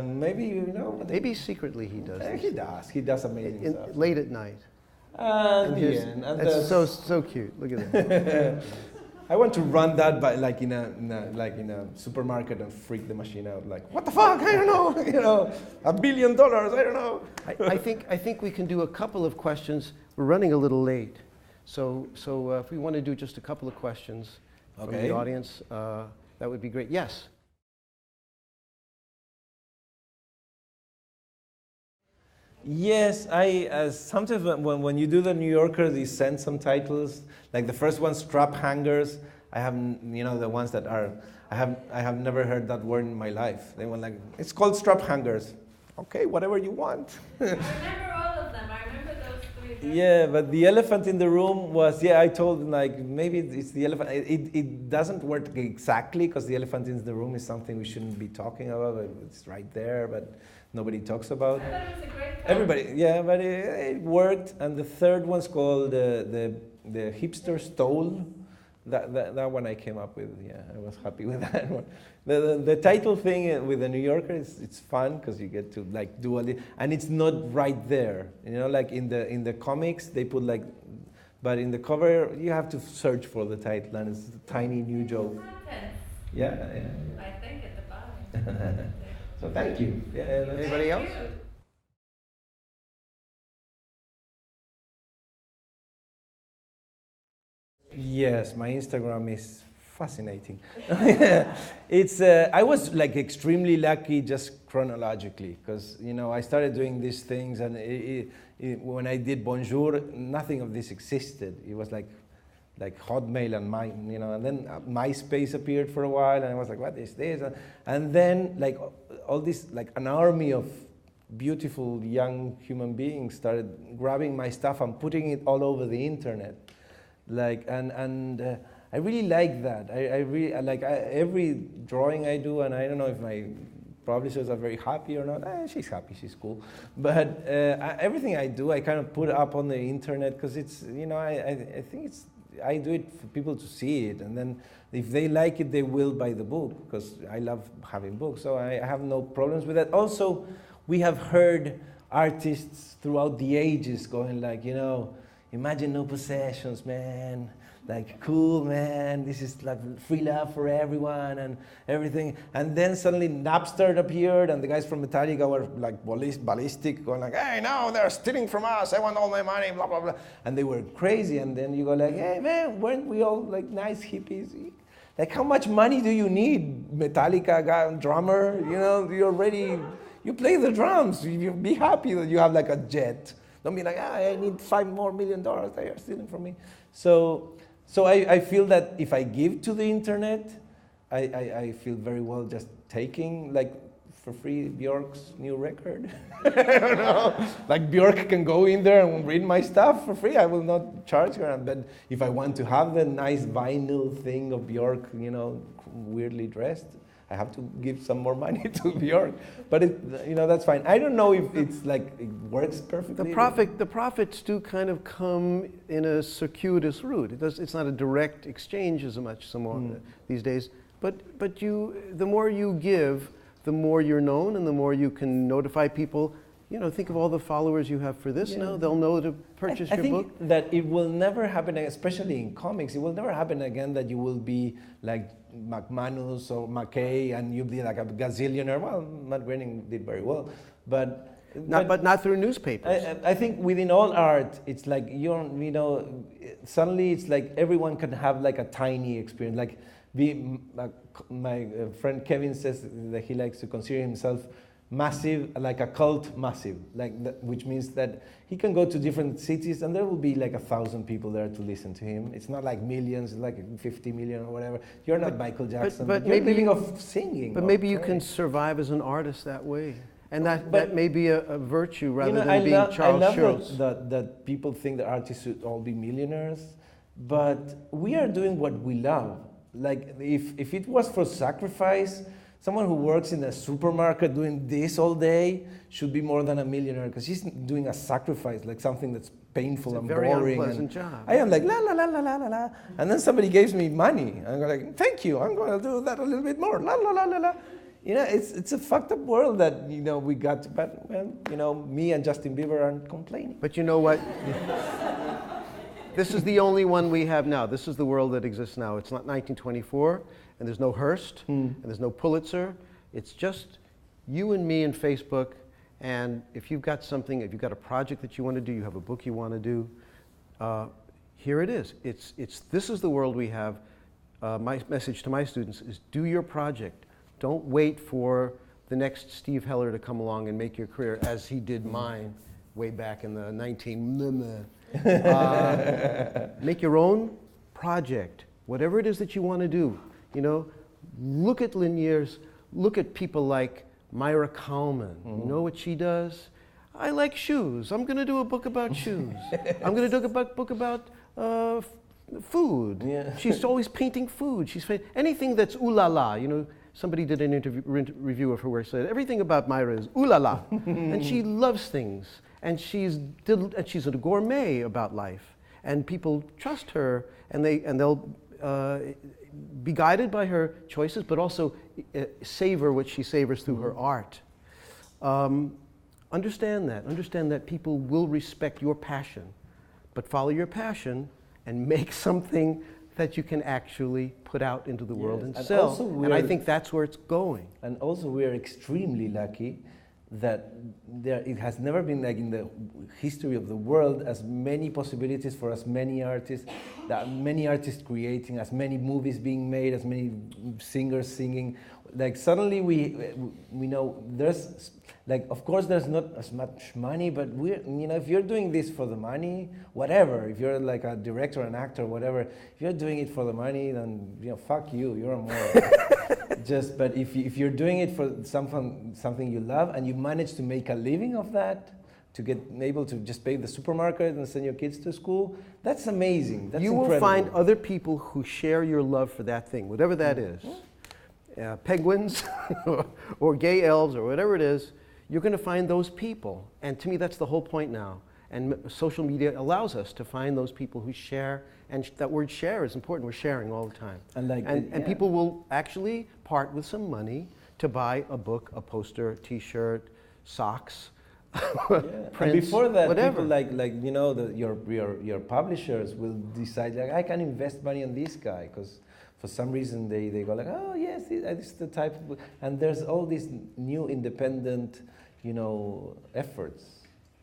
maybe, Maybe secretly he does. He does amazing stuff. Late at night. And that's so cute. Look at that. I want to run that by like in a supermarket and freak the machine out. Like, what the fuck? I don't know. You know, $1 billion. I don't know. I think we can do a couple of questions. We're running a little late, so if we want to do just a couple of questions from the audience, that would be great. Yes. Yes, sometimes when you do the New Yorker, they send some titles. Like the first one, strap hangers. I have, the ones that are. I have never heard that word in my life. They were like, it's called strap hangers. Okay, whatever you want. I remember all of them. I remember those 3. Yeah, but the elephant in the room was, I told them, like, maybe it's the elephant. It doesn't work exactly because the elephant in the room is something we shouldn't be talking about. It's right there, but nobody talks about. I thought it was a great title. Everybody, but it worked. And the third one's called the hipster stole. That one I came up with. Yeah, I was happy with that one. The title thing with the New Yorker it's fun because you get to like do all the, and it's not right there. Like in the comics they put like, but in the cover you have to search for the title, and it's a tiny new joke. Yeah. I think at the bottom. So thank you. Yeah, Anybody else? Yes, my Instagram is fascinating. I was like extremely lucky just chronologically because I started doing these things, and when I did Bonjour, nothing of this existed. It was like Hotmail and then MySpace appeared for a while, and I was like, what is this? And then like all this, like an army of beautiful young human beings started grabbing my stuff and putting it all over the internet. I really like that. I really like every drawing I do, and I don't know if my publishers are very happy or not. She's happy, she's cool. But everything I do, I kind of put up on the internet because it's, I think I do it for people to see it, and then if they like it, they will buy the book because I love having books. So I have no problems with that. Also, we have heard artists throughout the ages going like, imagine no possessions, man. Like, cool, man. This is like free love for everyone and everything. And then suddenly Napster appeared, and the guys from Metallica were like ballistic, going like, hey, no, they're stealing from us. I want all my money, blah, blah, blah. And they were crazy. And then you go like, hey, man, weren't we all like nice hippies? Like, how much money do you need? Metallica guy, drummer, you play the drums. You be happy that you have like a jet. Don't be like, I need $5 more million. They are stealing from me. So I feel that if I give to the internet, I feel very well just taking like for free Björk's new record. I don't know. Like Björk can go in there and read my stuff for free. I will not charge her. But if I want to have the nice vinyl thing of Björk, weirdly dressed, I have to give some more money to Björk, but that's fine. I don't know if it's like it works perfectly. The profits do kind of come in a circuitous route. It's not a direct exchange as much these days. But the more you give, the more you're known, and the more you can notify people. Think of all the followers you have for this now. They'll know to purchase your book. I think that it will never happen, especially in comics, it will never happen again that you will be like McManus or McKay and you'll be like a gazillionaire. Well, Matt Groening did very well, but not through newspapers. I think within all art, it's like, suddenly it's like everyone can have like a tiny experience. Like my friend Kevin says that he likes to consider himself massive, like a cult massive, which means that he can go to different cities and there will be like 1,000 people there to listen to him. It's not like millions, like 50 million or whatever. You're not Michael Jackson, but you're living off singing. But maybe you can survive as an artist that way. And that may be a virtue rather than being Charles Schulz. That people think that artists should all be millionaires, but we are doing what we love. Like if it was for sacrifice, someone who works in a supermarket doing this all day should be more than a millionaire because he's doing a sacrifice, like something that's painful and boring. Very unpleasant job. I am like la la la la la la la, and then somebody gives me money. I'm like, thank you. I'm going to do that a little bit more. La la la la la. It's a fucked up world that we got to, but me and Justin Bieber aren't complaining. But you know what? This is the only one we have now. This is the world that exists now. It's not 1924, and there's no Hearst, and there's no Pulitzer. It's just you and me and Facebook. And if you've got something, if you've got a project that you want to do, you have a book you want to do, here it is. This is the world we have. My message to my students is do your project. Don't wait for the next Steve Heller to come along and make your career as he did mine way back in the 19... Make your own project, whatever it is that you want to do. You know, look at Liniers, look at people like Myra Kalman. You know what she does? I like shoes. I'm going to do a book about shoes. I'm going to do a book about food. Yeah. She's always painting food. Anything that's ooh la la. You know, somebody did an review of her where she said everything about Myra is ooh la la, and she loves things, and she's a gourmet about life, and people trust her, and they'll be guided by her choices, but also savor what she savors through her art. Understand that people will respect your passion, but follow your passion and make something that you can actually put out into the world and sell. And I think that's where it's going. And also we are extremely lucky that it has never been like in the history of the world as many possibilities for as many artists, that many artists creating, as many movies being made, as many singers singing. Like suddenly we know there's, like, of course there's not as much money, but if you're doing this for the money, whatever, if you're like a director, an actor, whatever, if you're doing it for the money, then fuck you, you're a moron. But if you're doing it for something you love and you manage to make a living of that, to get able to just pay the supermarket and send your kids to school, that's amazing. That's incredible. Will find other people who share your love for that thing, whatever that is. Penguins or gay elves or whatever it is, you're going to find those people. And to me, that's the whole point now. And social media allows us to find those people who share, and that word share is important. We're sharing all the time. And people will actually part with some money to buy a book, a poster, a t-shirt, socks, prints, and before that, whatever. People your publishers will decide, like, I can invest money on this guy, because for some reason they go like, oh yes, this is the type of book. And there's all these new independent, efforts.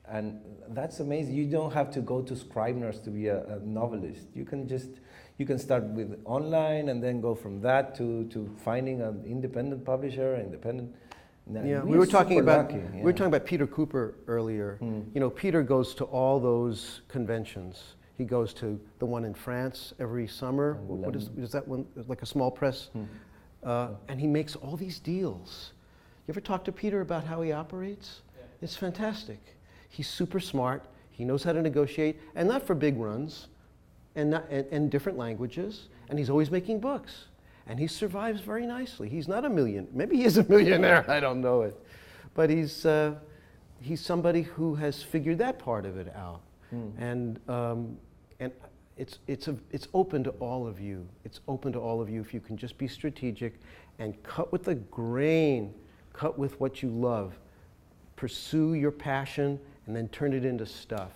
And that's amazing. You don't have to go to Scribner's to be a novelist. You can start with online and then go from that to finding an independent publisher, we were talking about Peter Cooper earlier. Peter goes to all those conventions. He goes to the one in France every summer. What is that one? Like a small press? And he makes all these deals. You ever talk to Peter about how he operates? Yeah. It's fantastic. He's super smart. He knows how to negotiate, and not for big runs, and different languages. And he's always making books, and he survives very nicely. He's not a millionaire. Maybe he is a millionaire. I don't know it, but he's somebody who has figured that part of it out. And it's open to all of you. It's open to all of you if you can just be strategic and cut with the grain, cut with what you love, pursue your passion, and then turn it into stuff.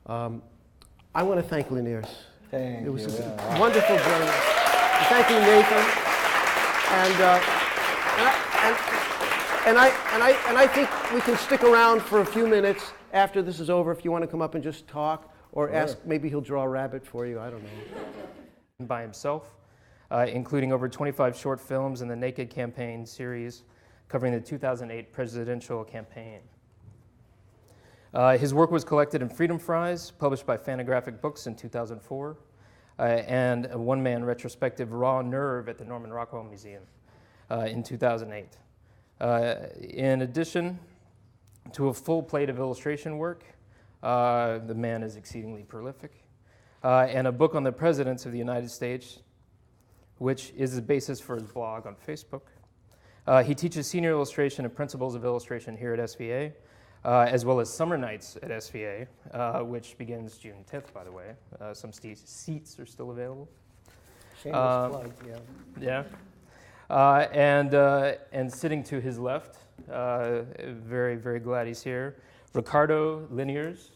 I want to thank Liniers. It was a wonderful journey. Thank you, Nathan. And I think we can stick around for a few minutes after this is over if you want to come up and just talk, or ask, maybe he'll draw a rabbit for you, I don't know. By himself, including over 25 short films in the Naked Campaign series covering the 2008 presidential campaign. His work was collected in Freedom Fries, published by Fantagraphic Books in 2004, and a one-man retrospective, Raw Nerve, at the Norman Rockwell Museum in 2008. In addition to a full plate of illustration work, the man is exceedingly prolific, and a book on the presidents of the United States, which is the basis for his blog on Facebook. He teaches senior illustration and principles of illustration here at SVA, as well as summer nights at SVA, which begins June 10th, by the way. Some seats are still available. Shameless plug, yeah. Yeah. And sitting to his left, very, very glad he's here, Ricardo Liniers,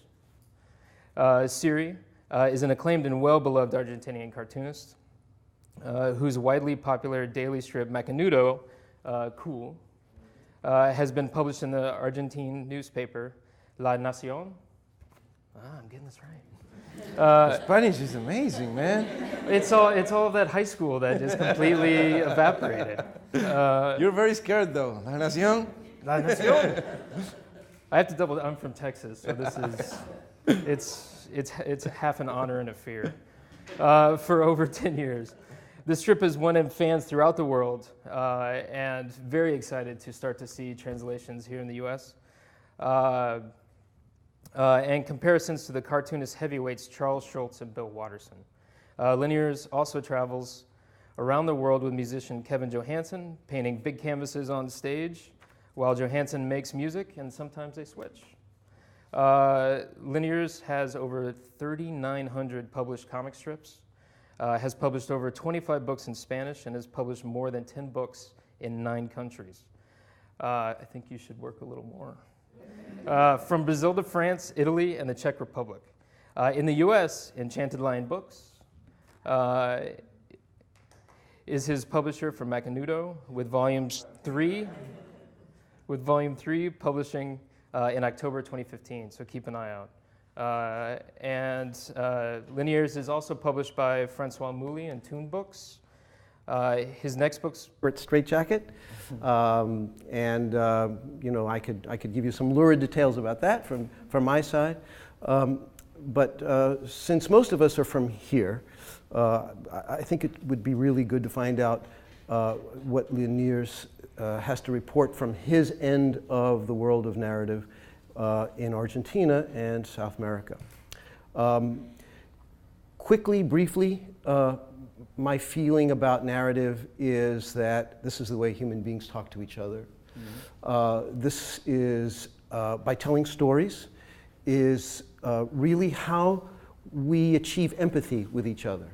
Siri, is an acclaimed and well-beloved Argentinian cartoonist whose widely popular daily strip MACANUDO, cool, has been published in the Argentine newspaper La Nacíon. I'm getting this right. Spanish is amazing, man. It's all that high school that just completely evaporated. You're very scared though. La Nacíon? La Nacíon. I have to double. I'm from Texas, so this is it's half an honor and a fear. For over 10 years, this strip has won him fans throughout the world, and very excited to start to see translations here in the U.S. And comparisons to the cartoonist heavyweights Charles Schulz and Bill Watterson. Liniers also travels around the world with musician Kevin Johansen, painting big canvases on stage, while Johansen makes music, and sometimes they switch. Liniers has over 3,900 published comic strips, has published over 25 books in Spanish, and has published more than 10 books in 9 countries. I think you should work a little more. From Brazil to France, Italy, and the Czech Republic. In the US, Enchanted Lion Books is his publisher for MACANUDO, with volume 3 publishing in October 2015, so keep an eye out. And Liniers is also published by Francois Mouly and Toon Books. His next book's Straight Jacket, and you know, I could give you some lurid details about that from my side. But since most of us are from here, I think it would be really good to find out what Liniers has to report from his end of the world of narrative in Argentina and South America. Quickly, briefly, my feeling about narrative is that this is the way human beings talk to each other. This is, by telling stories, is really how we achieve empathy with each other.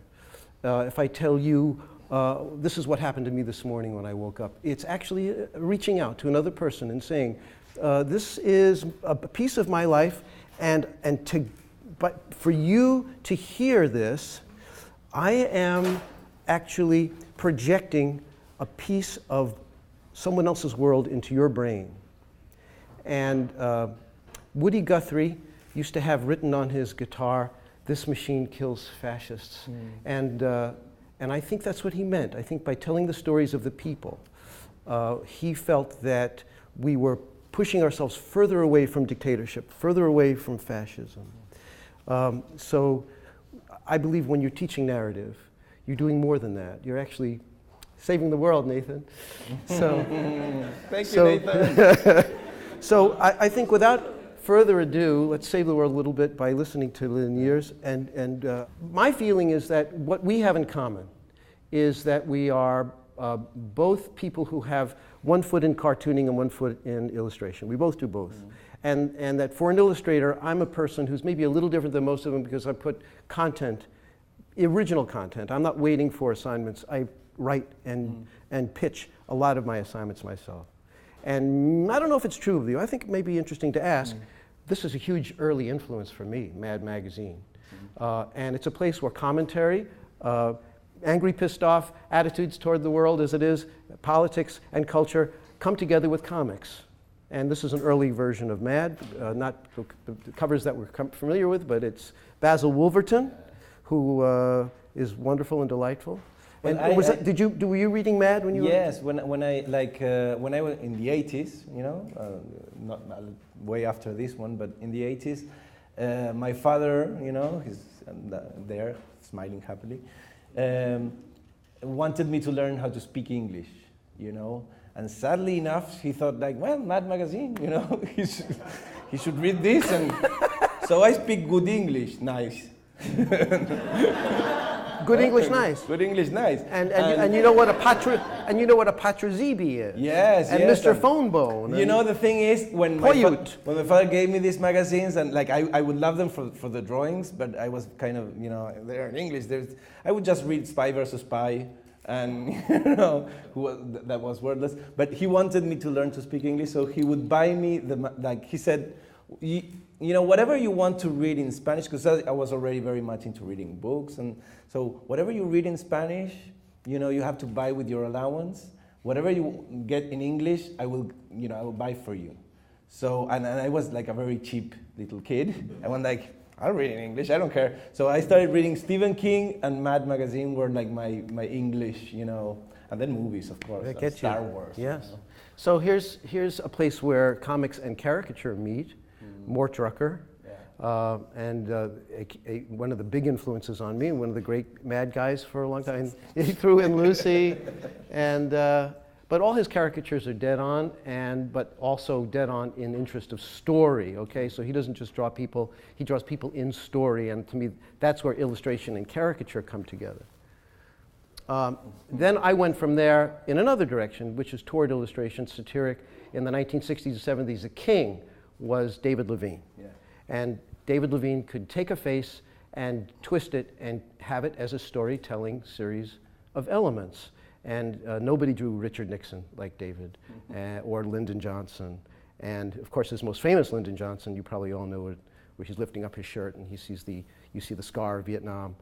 If I tell you, this is what happened to me this morning when I woke up, it's actually reaching out to another person and saying, this is a piece of my life, but for you to hear this, I am actually projecting a piece of someone else's world into your brain. And Woody Guthrie used to have written on his guitar, "This machine kills fascists." And I think that's what he meant. I think by telling the stories of the people, he felt that we were pushing ourselves further away from dictatorship, further away from fascism. So I believe when you're teaching narrative, you're doing more than that. You're actually saving the world, Nathan. So, Thank you, Nathan. So I think without further ado, let's save the world a little bit by listening to Liniers. And my feeling is that what we have in common is that we are both people who have one foot in cartooning and one foot in illustration. We both do both. And that for an illustrator, I'm a person who's maybe a little different than most of them because I put content, original content. I'm not waiting for assignments. I write and pitch a lot of my assignments myself. And I don't know if it's true of you. I think it may be interesting to ask. This is a huge early influence for me, Mad Magazine. And it's a place where commentary, angry, pissed off attitudes toward the world as it is, politics and culture come together with comics. And this is an early version of Mad, not the covers that we're familiar with, but it's Basil Wolverton, who is wonderful and delightful. Well, And were you reading Mad when you Yes, when I was in the 80s, you know, not way after this one, but in the 80s, my father, you know, he's there smiling happily, wanted me to learn how to speak English, you know. And sadly enough, he thought like, well, Mad Magazine, you know, he should read this. And so I speak good English, nice. Good English, nice. Good English, nice. And you know what a patrazibi is. Yes, and yes. Mr. Phonebone. You know, the thing is, when my father gave me these magazines, and like I would love them for the drawings, but I was kind of, you know, they're in English. I would just read Spy versus Spy, and you know, that was wordless. But he wanted me to learn to speak English, so he would buy me he said, you, you know, whatever you want to read in Spanish, because I was already very much into reading books, and so whatever you read in Spanish, you know, you have to buy with your allowance. Whatever you get in English, I will buy for you. So, and I was like a very cheap little kid. I went like, I'll read in English, I don't care. So I started reading Stephen King, and Mad Magazine were like my English, you know, and then movies, of course, I get Star you. Wars. Yes. You know. So here's a place where comics and caricature meet. Mort Drucker, and one of the big influences on me, one of the great mad guys for a long time. He threw in Lucy, and but all his caricatures are dead on, but also dead on in interest of story. Okay, so he doesn't just draw people; he draws people in story, and to me, that's where illustration and caricature come together. Then I went from there in another direction, which is toward illustration, satiric. In the 1960s and 70s, the king was David Levine. Yeah. And David Levine could take a face and twist it and have it as a storytelling series of elements. And nobody drew Richard Nixon like David, or Lyndon Johnson. And of course, his most famous Lyndon Johnson, you probably all know it, where he's lifting up his shirt and you see the scar of Vietnam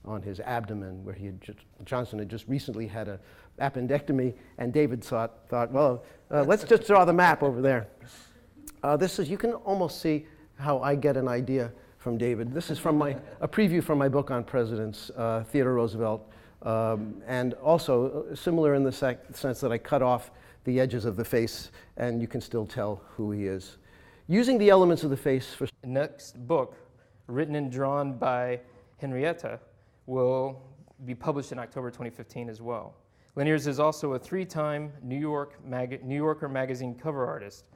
on his abdomen, where Johnson had just recently had an appendectomy, and David thought, well, let's just draw the map over there. You can almost see how I get an idea from David. This is from a preview from my book on presidents, Theodore Roosevelt, and also similar in the sense that I cut off the edges of the face, and you can still tell who he is. Using the elements of the face for... The next book, written and drawn by Henrietta, will be published in October 2015 as well. Liniers is also a 3-time New Yorker magazine cover artist,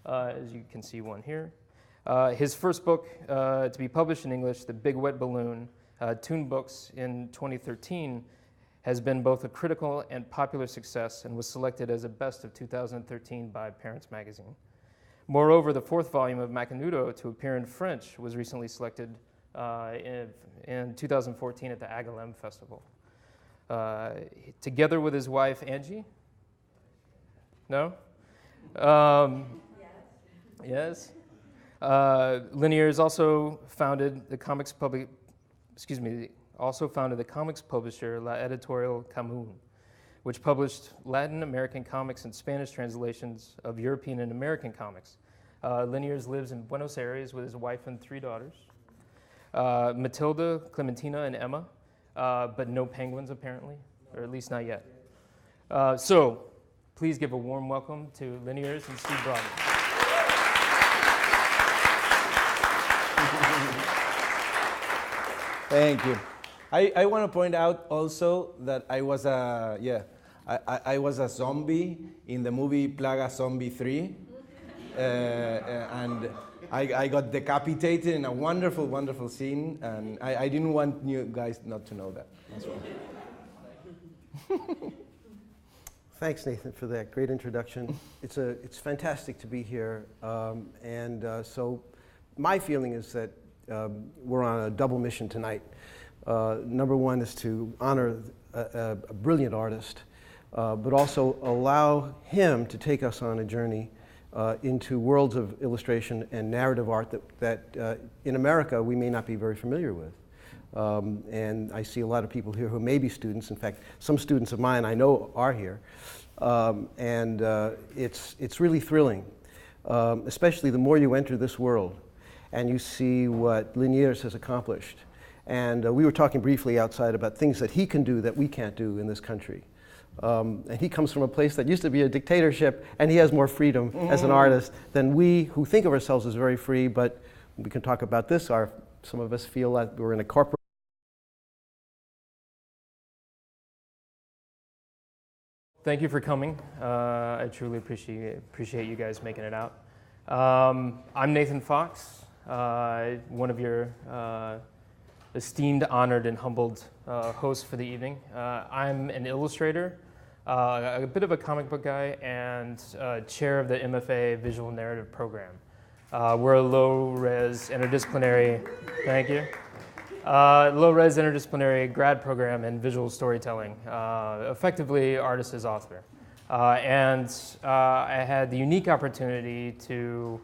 as you can see one here. His first book to be published in English, The Big Wet Balloon, Toon Books in 2013, has been both a critical and popular success and was selected as a best of 2013 by Parents Magazine. Moreover, the 4th volume of MACANUDO to appear in French was recently selected in 2014 at the Angoulême Festival. Together with his wife, Angie? No? Yes. Liniers also founded the comics publisher La Editorial Camus, which published Latin American comics and Spanish translations of European and American comics. Liniers lives in Buenos Aires with his wife and 3 daughters, Matilda, Clementina, and Emma, but no penguins apparently, or at least not yet. So please give a warm welcome to Liniers and Steve Brodner. Thank you. I want to point out also that I was a zombie in the movie Plaga Zombie 3. And I got decapitated in a wonderful, wonderful scene, and I didn't want you guys not to know that. That's right. Thanks, Nathan, for that great introduction. It's fantastic to be here, so my feeling is that we're on a double mission tonight. Number one is to honor a brilliant artist, but also allow him to take us on a journey into worlds of illustration and narrative art that in America we may not be very familiar with. And I see a lot of people here who may be students. In fact, some students of mine I know are here. It's really thrilling, especially the more you enter this world and you see what Liniers has accomplished. And we were talking briefly outside about things that he can do that we can't do in this country. And he comes from a place that used to be a dictatorship, and he has more freedom as an artist than we, who think of ourselves as very free, but we can talk about this. Some of us feel like we're in a corporate. Thank you for coming. I truly appreciate you guys making it out. I'm Nathan Fox, one of your esteemed, honored, and humbled hosts for the evening. I'm an illustrator, a bit of a comic book guy, and chair of the MFA Visual Narrative Program. We're a low-res interdisciplinary, thank you, low-res interdisciplinary grad program in visual storytelling, effectively artist as author. I had the unique opportunity to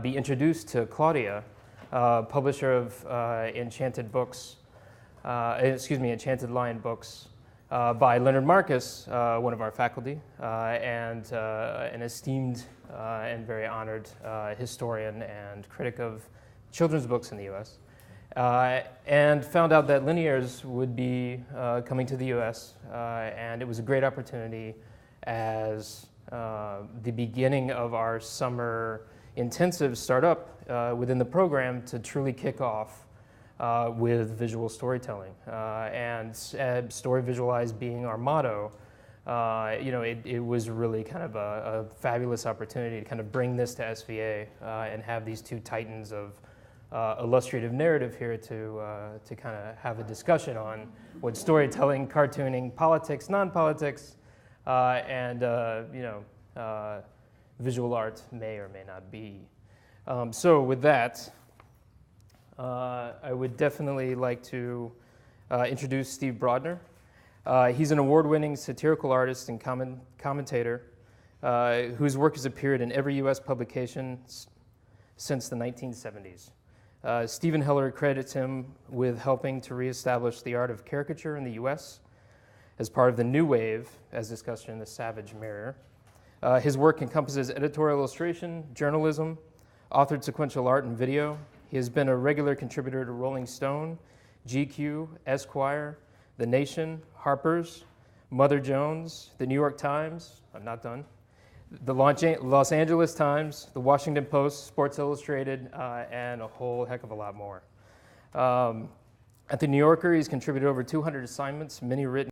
be introduced to Claudia, publisher of Enchanted Books, Enchanted Lion Books, by Leonard Marcus, one of our faculty, and an esteemed and very honored historian and critic of children's books in the U.S. And found out that Liniers would be coming to the U.S., and it was a great opportunity as the beginning of our summer intensive startup within the program to truly kick off with visual storytelling. And story visualized being our motto, it was really kind of a fabulous opportunity to kind of bring this to SVA and have these two titans of illustrative narrative here to kind of have a discussion on what storytelling, cartooning, politics, non-politics, and visual art may or may not be. So with that, I would definitely like to introduce Steve Brodner. He's an award-winning satirical artist and commentator whose work has appeared in every U.S. publication since the 1970s. Stephen Heller credits him with helping to reestablish the art of caricature in the U.S. as part of the New Wave, as discussed in the Savage Mirror. His work encompasses editorial illustration, journalism, authored sequential art, and video. He has been a regular contributor to Rolling Stone, GQ, Esquire, The Nation, Harper's, Mother Jones, The New York Times, I'm not done, the Los Angeles Times, The Washington Post, Sports Illustrated, and a whole heck of a lot more. At The New Yorker, he's contributed over 200 assignments, many written